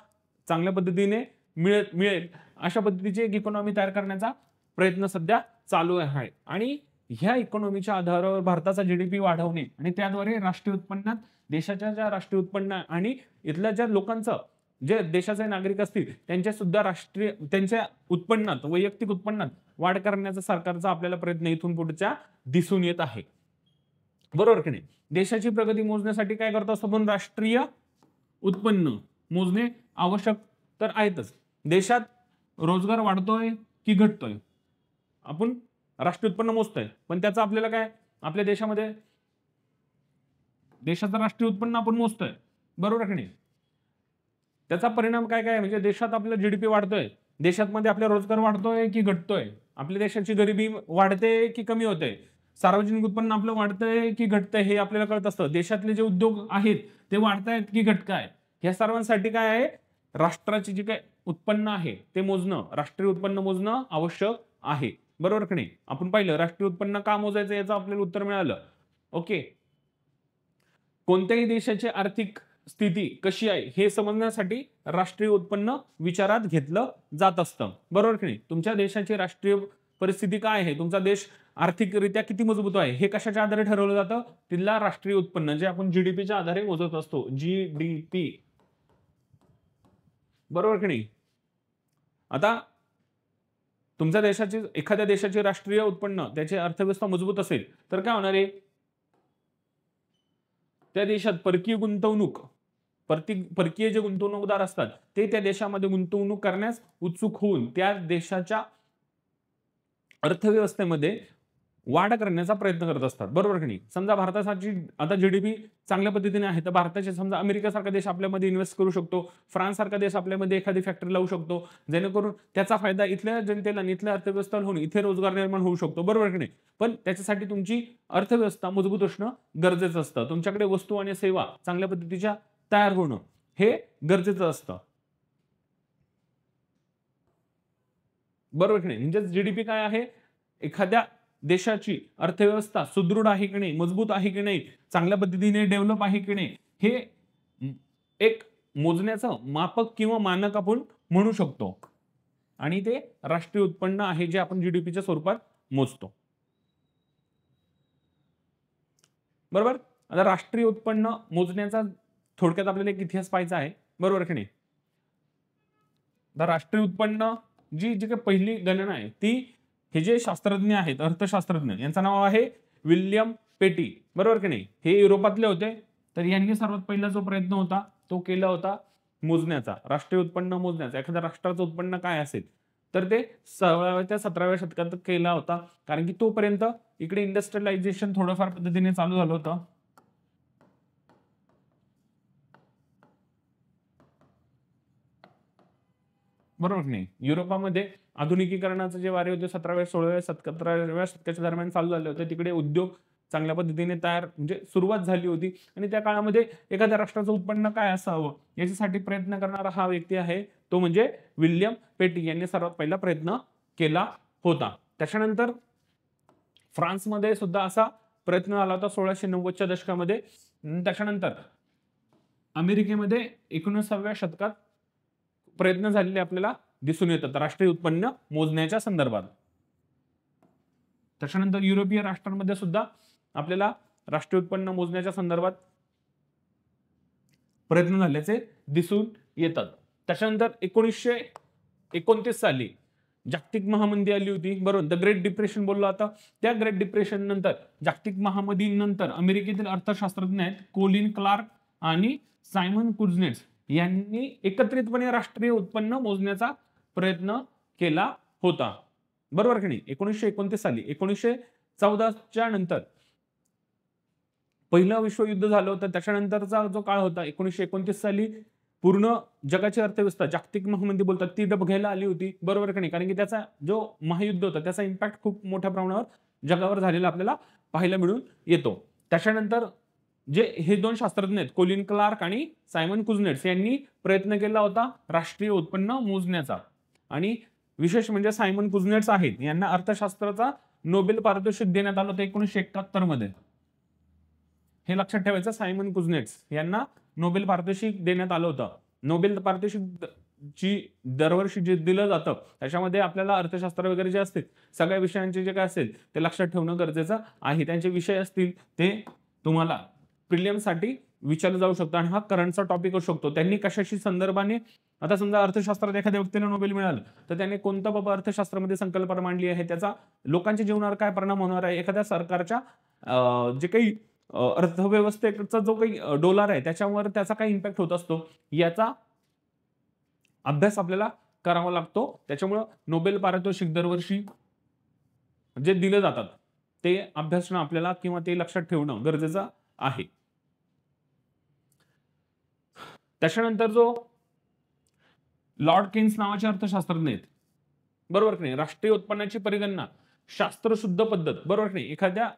[SPEAKER 1] चांगल्या पद्धतीने मिळेल. अशा पद्धतीची एक इकॉनॉमी तयार करण्याचा प्रयत्न सध्या चालू आहे. आणि ह्या इकॉनॉमीच्या आधारावर भारताचा जीडीपी वाढवणे आणि त्याद्वारे राष्ट्रीय उत्पन्नात देशाच्या ज्या राष्ट्रीय उत्पन्न आणि इथल्या ज्या लोकांचं जे देशाचे नागरिक असतील त्यांच्या सुद्धा त्यांच्या उत्पन्नात वैयक्तिक उत्पन्नात वाढ करण्याचा सरकारचा आपल्याला प्रयत्न इथून पुढच्या दिसून येत आहे. बरोबर की नाही? देशाची प्रगती मोजण्यासाठी काय करतो असतो आपण? राष्ट्रीय उत्पन्न मोजणे आवश्यक तर आहेतच. देशात रोजगार वाढतोय की घटतोय? आपण राष्ट्रीय उत्पन्न मोजतोय, पण त्याचा आपल्याला काय, आपल्या देशामध्ये देशाचं राष्ट्रीय उत्पन्न आपण मोजतोय, बरोबर की नाही? त्याचा परिणाम काय काय म्हणजे देशात आपला जीडीपी वाढतोय, देशात मध्ये आपला रोजगार वाढतोय की घटतोय, आपल्या देशाची गरिबी वाढते की कमी होते, सार्वजनिक उत्पन्न आपलं वाढतंय की घटतंय हे आपल्याला कळत असतं, देशातले जे उद्योग आहेत ते वाढतायत की घटतायत, ह्या सर्वांसाठी काय आहे, राष्ट्राचे जे काय उत्पन्न आहे ते मोजणं, राष्ट्रीय उत्पन्न मोजणं आवश्यक आहे. बरोबर की नाही? आपण पाहिलं राष्ट्रीय उत्पन्न का मोजायचं याचं आपल्याला उत्तर मिळालं. ओके. कोणत्याही देशाची आर्थिक स्थिती कशी आहे हे समजण्यासाठी राष्ट्रीय उत्पन्न विचारात घेतलं जात असतं. बरोबर की नाही? तुमच्या देशाची राष्ट्रीय परिस्थिती काय आहे, तुमचा देश आर्थिकरित्या किती मजबूत आहे हे कशाच्या आधारे ठरवलं जातं? तिथला राष्ट्रीय उत्पन्न जे आपण जीडीपीच्या आधारे मोजत असतो, जीडीपी. बरोबर की नाही? आता तुमच्या देशाची एखाद्या देशाची राष्ट्रीय उत्पन्न त्याची अर्थव्यवस्था मजबूत असेल तर काय होणार आहे, त्या देशात परकीय गुंतवणूक, परकीय जे गुंतवणूकदार असतात ते त्या देशामध्ये गुंतवणूक करण्यास उत्सुक होऊन त्या देशाच्या अर्थव्यवस्थेमध्ये वाढ करण्याचा प्रयत्न करत असतात. बरोबर की नाही? समजा भारताची आता जीडीपी चांगल्या पद्धतीने आहे तर भारताचे समजा अमेरिकेसारखा देश आपल्यामध्ये इन्व्हेस्ट करू शकतो, फ्रान्स सारखा देश आपल्यामध्ये एखादी फॅक्टरी लावू शकतो, जेणेकरून त्याचा फायदा इथल्या जनतेला, इथल्या अर्थव्यवस्थेला होऊन इथे रोजगार निर्माण होऊ शकतो. बरोबर की नाही? पण त्याच्यासाठी तुमची अर्थव्यवस्था मजबूत असणं गरजेचं असतं. तुमच्याकडे वस्तू आणि सेवा चांगल्या पद्धतीच्या तयार होणं हे गरजेचं असतं. बरोबर की नाही? म्हणजे जीडीपी काय आहे, एखाद्या देशाची अर्थव्यवस्था सुदृढ आहे की नाही, मजबूत आहे की नाही, चांगल्या पद्धतीने डेव्हलप आहे की नाही, हे एक मोजण्याचं मापक किंवा मानक आपण म्हणू शकतो. आणि ते राष्ट्रीय उत्पन्न आहे जे आपण जीडीपीच्या स्वरूपात मोजतो. बरोबर? आता राष्ट्रीय उत्पन्न मोजण्याचा थोडक्यात आपल्याला एक इतिहास पाहायचा आहे. बरोबर की नाही? राष्ट्रीय उत्पन्न जी जी काही पहिली गणना आहे ती हे जे शास्त्रज्ञ आहेत, अर्थशास्त्रज्ञ, यांचं नाव आहे विल्यम पेटी. बरोबर की नाही? हे युरोपातले होते. तर यांनी सर्वात पहिला जो प्रयत्न होता तो केला होता मोजण्याचा, राष्ट्रीय उत्पन्न मोजण्याचा. एखाद्या राष्ट्राचं उत्पन्न काय असेल तर ते 16व्या ते 17व्या शतकात केला होता, कारण की तोपर्यंत इकडे इंडस्ट्रियलायझेशन थोडंफार पद्धतीने चालू झालं होतं. बरोबर की नाही? युरोपामध्ये आधुनिकीकरणाचे जे वारे होते 17व्या 16व्या 17व्या शतकाच्या दरम्यान चालू झाले होते. तिकडे उद्योग चांगल्या पद्धतीने तयार म्हणजे सुरुवात झाली होती आणि त्या काळामध्ये एखाद्या राष्ट्राचं उत्पन्न काय असावं याच्यासाठी प्रयत्न करणारा हा व्यक्ती आहे, तो म्हणजे विल्यम पेटी. यांनी सर्वात पहिला प्रयत्न केला होता. त्याच्यानंतर फ्रान्समध्ये सुद्धा असा प्रयत्न झाला होता 1690च्या दशकामध्ये. त्याच्यानंतर अमेरिकेमध्ये 19व्या शतकात प्रयत्न झालेले आपल्याला दिसून येतात राष्ट्रीय उत्पन्न मोजण्याच्या संदर्भात. त्याच्यानंतर युरोपीय राष्ट्रांमध्ये सुद्धा आपल्याला राष्ट्रीय उत्पन्न मोजण्याच्या संदर्भात प्रयत्न झाल्याचे दिसून येतात. त्याच्यानंतर 1929 साली जागतिक महामंदी आली होती. बरोबर, द ग्रेट डिप्रेशन बोललो आता. त्या ग्रेट डिप्रेशन नंतर, जागतिक महामंदीनंतर अमेरिकेतील अर्थशास्त्रज्ञ आहेत कोलिन क्लार्क आणि सायमन कुझनेट्स यांनी एकत्रितपणे राष्ट्रीय उत्पन्न मोजण्याचा प्रयत्न केला होता. बरोबर की नाही? 1929 साली. 1914च्या नंतर पहिलं विश्वयुद्ध झालं होतं. त्याच्यानंतरचा जो काळ होता 1929 साली पूर्ण जगाची अर्थव्यवस्था, जागतिक महामंदी बोलतात, ती डबघायला आली होती. बरोबर की नाही? कारण की त्याचा जो महायुद्ध होता त्याचा इम्पॅक्ट खूप मोठ्या प्रमाणावर जगावर झालेला आपल्याला पाहायला मिळून येतो. त्याच्यानंतर जे हे दोन शास्त्रज्ञ आहेत कोलिन क्लार्क आणि सायमन कुझनेट्स यांनी प्रयत्न केला होता राष्ट्रीय उत्पन्न मोजण्याचा. आणि विशेष म्हणजे सायमन कुझनेट्स आहेत यांना अर्थशास्त्राचा नोबेल पारितोषिक देण्यात आलं होतं 1971 मध्ये. हे लक्षात ठेवायचं, सायमन कुझनेट्स यांना नोबेल पारितोषिक देण्यात आलं होतं. नोबेल पारितोषिक जी दरवर्षी जे दिलं जातं त्याच्यामध्ये आपल्याला अर्थशास्त्र वगैरे जे असते सगळ्या विषयांचे जे काय असेल ते लक्षात ठेवणं गरजेचं आहे. त्यांचे विषय असतील ते तुम्हाला प्रिलियमसाठी विचारलं जाऊ शकतं आणि हा करंटचा टॉपिक असू शकतो. त्यांनी कशाशी संदर्भाने, आता समजा अर्थशास्त्रात एखाद्या व्यक्तीला नोबेल मिळालं तर त्याने कोणता बाबा अर्थशास्त्रामध्ये संकल्पना मांडली आहे, त्याचा लोकांच्या जीवनावर काय परिणाम होणार आहे, एखाद्या सरकारच्या जे काही अर्थव्यवस्थेचा जो काही डोलार आहे त्याच्यावर त्याचा काय इम्पॅक्ट होत असतो याचा अभ्यास आपल्याला करावा लागतो. त्याच्यामुळं नोबेल पारितोषिक दरवर्षी जे दिले जातात ते अभ्यासणं आपल्याला किंवा ते लक्षात ठेवणं गरजेचं आहे. त्याच्यानंतर जो लॉर्ड केन्स नावाचे अर्थशास्त्रज्ञ आहेत, बरोबर की नाही, राष्ट्रीय उत्पन्नाची परिगणना शास्त्रशुद्ध पद्धत, बरोबर की नाही, एखाद्या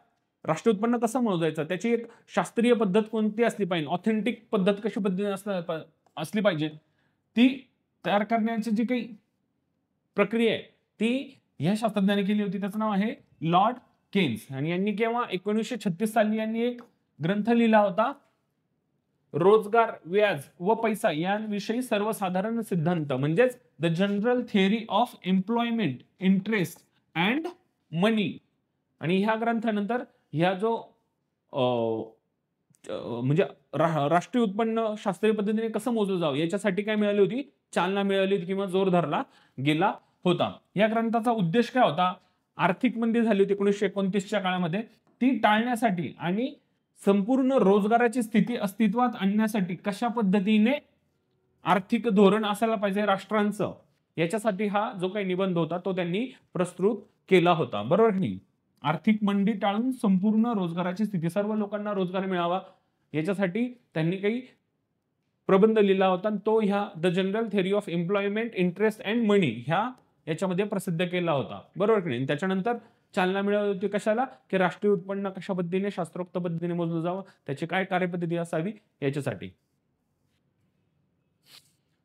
[SPEAKER 1] राष्ट्रीय उत्पन्न कसं मोजायचं त्याची एक शास्त्रीय पद्धत कोणती असली पाहिजे, ऑथेंटिक पद्धत कशी पद्धतीने असली पाहिजे, ती तयार करण्याची जी काही प्रक्रिया आहे ती या शास्त्रज्ञाने केली होती. त्याचं नाव आहे लॉर्ड केन्स आणि यांनी केव्हा 1936 साली यांनी एक ग्रंथ लिहिला होता, रोजगार, व्याज व पैसा यांविषयी सर्वसाधारण सिद्धांत, म्हणजेच the general theory of employment, interest and money. आणि ह्या ग्रंथानंतर ह्या जो म्हणजे राष्ट्रीय उत्पन्न शास्त्रीय पद्धतीने कसं मोजलं जावं याच्यासाठी काय मिळाली होती, चालना मिळाली होती किंवा जोर धरला गेला होता. या ग्रंथाचा उद्देश काय होता, आर्थिक मंदी झाली होती 1929च्या काळामध्ये, ती टाळण्यासाठी आणि संपूर्ण रोजगाराची स्थिती अस्तित्वात आणण्यासाठी कशा पद्धतीने आर्थिक धोरण असायला पाहिजे राष्ट्रांचं, याच्यासाठी हा जो काही निबंध होता तो त्यांनी प्रस्तुत केला होता, बरोबर की नाही. आर्थिक मंदी टाळून संपूर्ण रोजगाराची स्थिती, सर्व लोकांना रोजगार मिळावा याच्यासाठी त्यांनी काही प्रबंध लिहिला होता. तो ह्या the general theory of employment, interest and money ह्या याच्यामध्ये प्रसिद्ध केला होता, बरोबर की नाही. त्याच्यानंतर चालना मिळाली होती कशाला, की राष्ट्रीय उत्पन्न कशा पद्धतीने शास्त्रोक्त पद्धतीने मोजलं जावं, त्याची काय कार्यपद्धती असावी याच्यासाठी.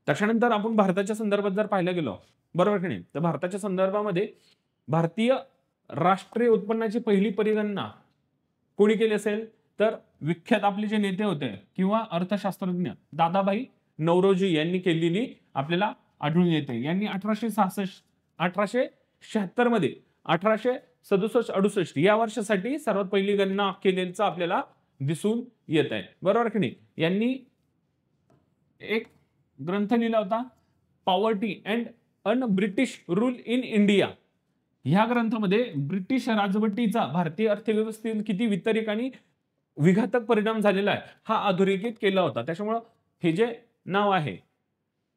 [SPEAKER 1] त्याच्यानंतर आपण भारताच्या संदर्भात जर पाहायला गेलो, बरोबर की नाही, तर भारताच्या संदर्भामध्ये भारतीय राष्ट्रीय उत्पन्नाची पहिली परिगणना कोणी केली असेल तर विख्यात आपले जे नेते होते किंवा अर्थशास्त्रज्ञ दादाभाई नौरोजी यांनी केलेली आपल्याला आढळून येते. यांनी 1876 मध्ये 1867-68 या वर्षासाठी सर्वात पहिली गणना केल्याचं आपल्याला दिसून येत आहे, बरोबर की नाही. यांनी एक ग्रंथ लिहिला होता, poverty and un British rule in India. ह्या ग्रंथामध्ये ब्रिटिश राजवटीचा भारतीय अर्थव्यवस्थेत किती वितरिक आणि विघातक परिणाम झालेला आहे हा अधोरेखित केला होता. त्याच्यामुळं हे जे नाव आहे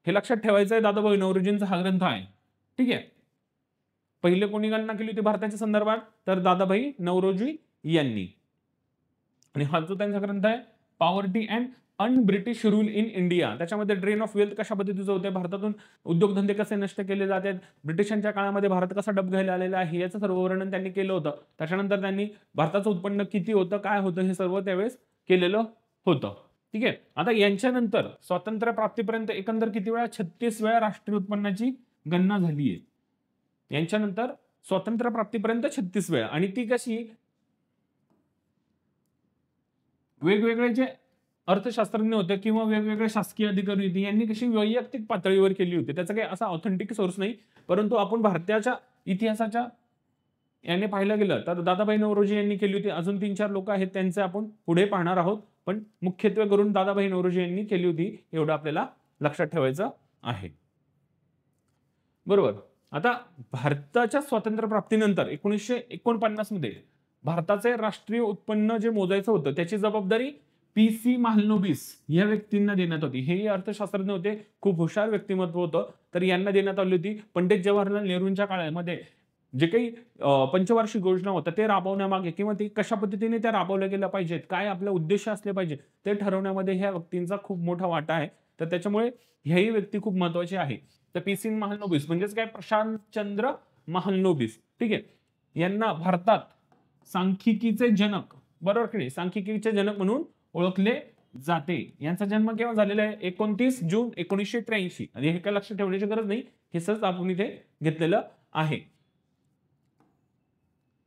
[SPEAKER 1] हे लक्षात ठेवायचं आहे, दादाभाई नौरोजींचा हा ग्रंथ आहे, ठीक आहे. पहिले कोणी गणना केली होती भारताच्या संदर्भात तर दादाभाई नौरोजी यांनी. आणि हा जो त्यांचा ग्रंथ आहे poverty and un British rule in India, त्याच्यामध्ये ड्रेन ऑफ वेल्थ कशा पद्धतीचं होते, भारतातून उद्योगधंदे कसे नष्ट केले जातात, ब्रिटिशांच्या काळामध्ये भारत कसा डबघायला आलेला आहे याचं सर्व वर्णन त्यांनी केलं होतं. त्याच्यानंतर त्यांनी भारताचं उत्पन्न किती होतं, काय होतं हे सर्व त्यावेळेस केलेलं होतं, ठीक आहे. आता यांच्यानंतर स्वातंत्र्य प्राप्तीपर्यंत एकंदर किती वेळा, 36 वेळा राष्ट्रीय उत्पन्नाची गणना झाली आहे. यांच्यानंतर स्वातंत्र्य प्राप्तीपर्यंत 36 वेळा, आणि ती कशी, वेगवेगळे जे अर्थशास्त्रज्ञ होते किंवा वेगवेगळे शासकीय अधिकारी होते यांनी कशी वैयक्तिक पातळीवर केली होती. त्याचा काही असा ऑथेंटिक सोर्स नाही, परंतु आपण भारताच्या इतिहासाच्या याने पाहायला गेलं तर दादाभाई नौरोजी यांनी केली होती. अजून 3-4 लोक आहेत त्यांचे आपण पुढे पाहणार आहोत, पण मुख्यत्वे करून दादाभाई नौरोजी यांनी केली होती एवढं आपल्याला लक्षात ठेवायचं आहे, बरोबर. आता भारताच्या स्वातंत्र्य प्राप्तीनंतर 1949 मध्ये भारताचे राष्ट्रीय उत्पन्न जे मोजायचं होतं त्याची जबाबदारी PC महालनोबिस या व्यक्तींना देण्यात होती. हे अर्थशास्त्रज्ञ होते, खूप हुशार व्यक्तिमत्व होतं, तर यांना देण्यात आली होती. पंडित जवाहरलाल नेहरूंच्या काळामध्ये जे काही पंचवार्षिक योजना होत्या ते राबवण्यामागे किंवा ते कशा पद्धतीने त्या राबवल्या गेल्या पाहिजेत, काय आपले उद्देश असले पाहिजे ते ठरवण्यामध्ये ह्या व्यक्तींचा खूप मोठा वाटा आहे. तर त्याच्यामुळे ह्याही व्यक्ती खूप महत्वाची आहे. तर PC महालनोबिस म्हणजेच काय, प्रशांत चंद्र महालनोबिस, ठीक आहे. यांना भारतात सांख्यिकीचे जनक, बरोबर की नाही, सांख्यिकीचे जनक म्हणून ओळखले जाते. यांचा जन्म केव्हा झालेला आहे, 29 जून 1983. आणि हे काय लक्षात ठेवण्याची गरज नाही, हे सहज आपण इथे घेतलेलं आहे.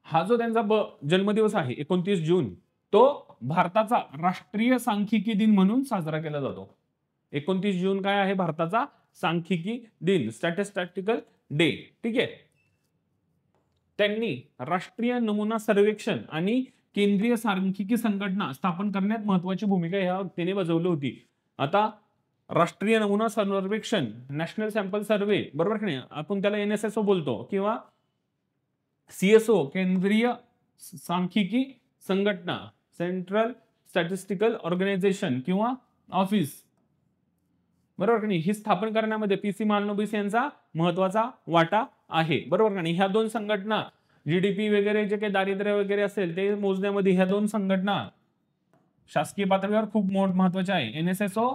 [SPEAKER 1] हा जो त्यांचा जन्मदिवस आहे 29 जून, तो भारताचा राष्ट्रीय सांख्यिकी दिन म्हणून साजरा केला जातो. 29 जून काय आहे, भारताचा सांख्यिकी दिन, स्टॅटिस्टिकल डे. ठीक आहे. त्यांनी राष्ट्रीय नमुना सर्वेक्षण आणि केंद्रीय सांख्यिकी संघटना स्थापन करण्यात महत्वाची भूमिका ह्या व्यक्तीने बजावली होती. आता राष्ट्रीय नमुना सर्वेक्षण, नॅशनल सॅम्पल सर्वे, बरोबर की नाही, आपण त्याला NSSO बोलतो, किंवा CSO, केंद्रीय सांख्यिकी संघटना, सेंट्रल स्टॅटिस्टिकल ऑर्गनायझेशन किंवा ऑफिस, बरोबर की नाही, ही स्थापन करण्यामध्ये PC महालनोबिस यांचा महत्वाचा वाटा आहे. बरोबर का नाही. ह्या दोन संघटना GDP वगैरे जे काही दारिद्र्य वगैरे असेल ते मोजण्यामध्ये ह्या दोन संघटना शासकीय पातळीवर खूप महत्वाच्या आहे. NSSO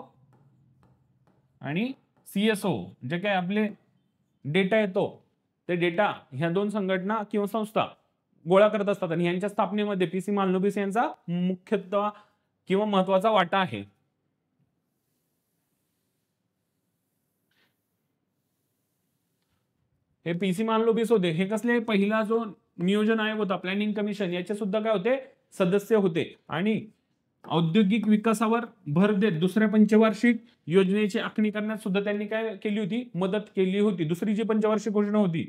[SPEAKER 1] आणि CSO, जे काही आपले डेटा येतो ते डेटा ह्या दोन संघटना किंवा संस्था गोळा करत असतात आणि यांच्या स्थापनेमध्ये PC महालनोबिस यांचा मुख्यत्व किंवा महत्वाचा वाटा आहे. हे PC महालनोबिस होते. हे कसले, पहिला जो नियोजन आयोग होता, प्लॅनिंग कमिशन, याचे सुद्धा काय होते, सदस्य होते. आणि औद्योगिक विकासावर भर देत दुसऱ्या पंचवार्षिक योजनेची आखणी करण्यात सुद्धा त्यांनी काय केली होती, मदत केली होती. दुसरी जी पंचवार्षिक योजना होती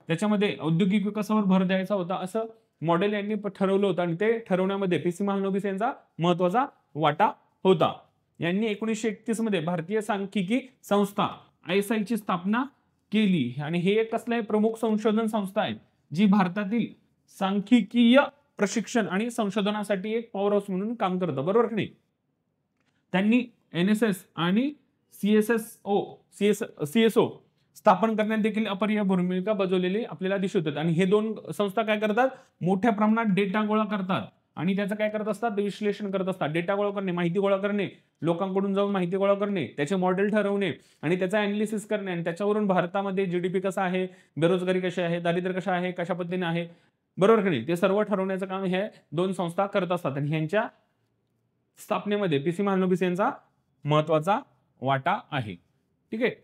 [SPEAKER 1] त्याच्यामध्ये औद्योगिक विकासावर भर द्यायचा होता असं मॉडेल यांनी ठरवलं होतं आणि ते ठरवण्यामध्ये PC महालनोबिस यांचा महत्वाचा वाटा होता. यांनी 1931 मध्ये भारतीय सांख्यिकी संस्था ISI ची स्थापना केली आणि हे एक कसलं प्रमुख संशोधन संस्था आहे जी भारतातील सांख्यिकीय प्रशिक्षण आणि संशोधनासाठी एक पॉवर हाऊस म्हणून काम करतं. बरोबर की नाही. त्यांनी NSS आणि CSO स्थापन करण्यात देखील अपरिहार्य भूमिका बजावलेली आपल्याला दिसत होते. आणि हे दोन संस्था काय करतात, मोठ्या प्रमाणात डेटा गोळा करतात आणि त्याचं काय करत असतात, विश्लेषण करत असतात. डेटा गोळा करणे, माहिती गोळा करणे, लोकांकडून जाऊन माहिती गोळा करणे, त्याचे मॉडेल ठरवणे आणि त्याचा अनालिसिस करणे आणि त्याच्यावरून भारतामध्ये GDP कसा आहे, बेरोजगारी कशी आहे, दारिद्र्य कशा आहे, कशा पद्धतीने आहे, बरोबर की नाही, ते सर्व ठरवण्याचं काम हे दोन संस्था करत असतात. आणि ह्यांच्या स्थापनेमध्ये PC महालनोबिस यांचा महत्वाचा वाटा आहे. ठीक आहे.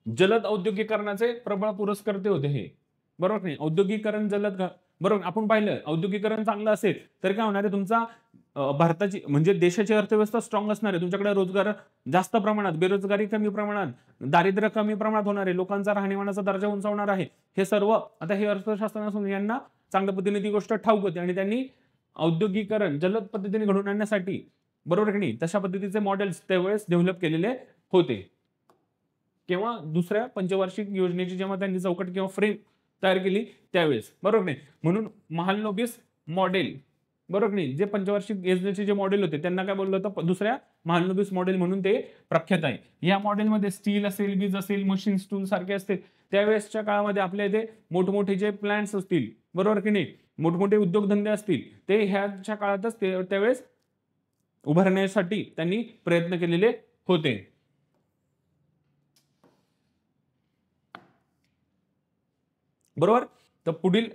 [SPEAKER 1] जलद औद्योगिकरणाचे प्रबळ पुरस्कर्ते होते हे. बरोबर नाही. औद्योगिकरण जलद, बरोबर, आपण पाहिलं औद्योगिकरण चांगलं असेल तर काय होणार आहे, तुमचा भारताची म्हणजे देशाची अर्थव्यवस्था स्ट्रॉंग असणार आहे. तुमच्याकडे रोजगार जास्त प्रमाणात, बेरोजगारी कमी प्रमाणात, दारिद्र्य कमी प्रमाणात होणार आहे, लोकांचा राहणीमानाचा दर्जा उंचावणार आहे. हे सर्व आता हे अर्थशास्त्रातून यांना चांगल्या पद्धतीने ती गोष्ट ठाऊक होती आणि त्यांनी औद्योगिकरण जलद पद्धतीने घडवून आणण्यासाठी, बरोबर की नाही, तशा पद्धतीचे मॉडेल्स त्यावेळेस डेव्हलप केलेले होते. किंवा दुसऱ्या पंचवार्षिक योजनेची जेव्हा त्यांनी चौकट किंवा फ्रेम तयार केली त्यावेळेस, बरोबर नाही. म्हणून महालनोबिस मॉडेल, बरोबर नाही, जे पंचवार्षिक योजनेचे जे मॉडेल होते त्यांना काय बोललं होतं, दुसऱ्या महालनोबिस मॉडेल म्हणून ते प्रख्यात आहे. या मॉडेलमध्ये स्टील असेल, वीज असेल, मशीन्स टूल सारखे असतील. त्यावेळेसच्या काळामध्ये आपल्या इथे मोठमोठे जे प्लांट्स असतील, बरोबर की नाही, मोठमोठे उद्योगधंदे असतील, ते ह्याच्या काळातच त्यावेळेस उभारण्यासाठी त्यांनी प्रयत्न केलेले होते. बरोबर. तर पुढील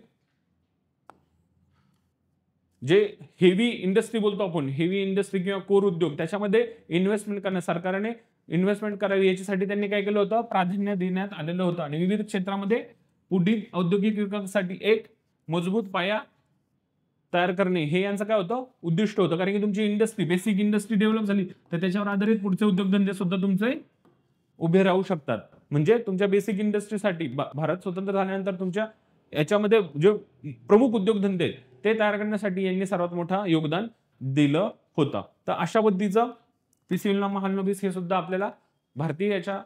[SPEAKER 1] जे हेवी इंडस्ट्री बोलतो आपण, हेवी इंडस्ट्री किंवा कोर उद्योग, त्याच्यामध्ये इन्व्हेस्टमेंट करणं, सरकारने इन्व्हेस्टमेंट करावी याच्यासाठी त्यांनी काय केलं होतं, प्राधान्य देण्यात आलेलं होतं. आणि विविध क्षेत्रामध्ये पुढील औद्योगिक विकासासाठी एक मजबूत पाया तयार करणे हे यांचं काय होतं, उद्दिष्ट होतं. कारण की तुमची इंडस्ट्री, बेसिक इंडस्ट्री डेव्हलप झाली तर त्याच्यावर आधारित पुढचे उद्योगधंदे सुद्धा तुमचे उभे राहू शकतात. म्हणजे तुमच्या बेसिक इंडस्ट्रीसाठी भारत स्वतंत्र झाल्यानंतर तुमच्या याच्यामध्ये जे प्रमुख उद्योगधंदे ते तयार करण्यासाठी यांनी सर्वात मोठं योगदान दिलं होतं. तर अशा पद्धतीचं PC महालनोबिस हे सुद्धा आपल्याला भारतीय याच्या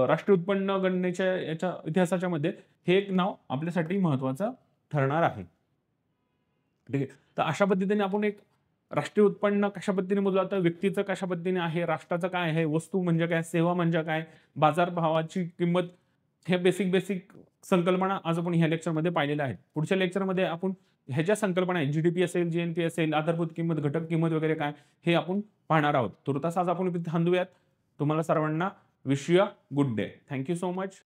[SPEAKER 1] राष्ट्रीय उत्पन्न गणनेच्या याच्या इतिहासाच्या मध्ये हे एक नाव आपल्यासाठी महत्वाचं ठरणार आहे. ठीक आहे. तर अशा पद्धतीने आपण एक राष्ट्रीय उत्पन्न कशा पद्धतीने मोजलं जातं, व्यक्तीचं कशा पद्धतीने आहे, राष्ट्राचं काय आहे, वस्तू म्हणजे काय, सेवा म्हणजे काय, बाजारभावाची किंमत, हे बेसिक संकल्पना आज आपण ह्या लेक्चरमध्ये पाहिलेल्या आहेत. पुढच्या लेक्चरमध्ये आपण ह्याच्या संकल्पना आहेत, GDP असेल, GNP असेल, आधारभूत किंमत, घटक किंमत वगैरे काय, हे आपण पाहणार आहोत. तुर्तास आज आपण थांबूयात. तुम्हाला सर्वांना wish you a good day. Thank you so much.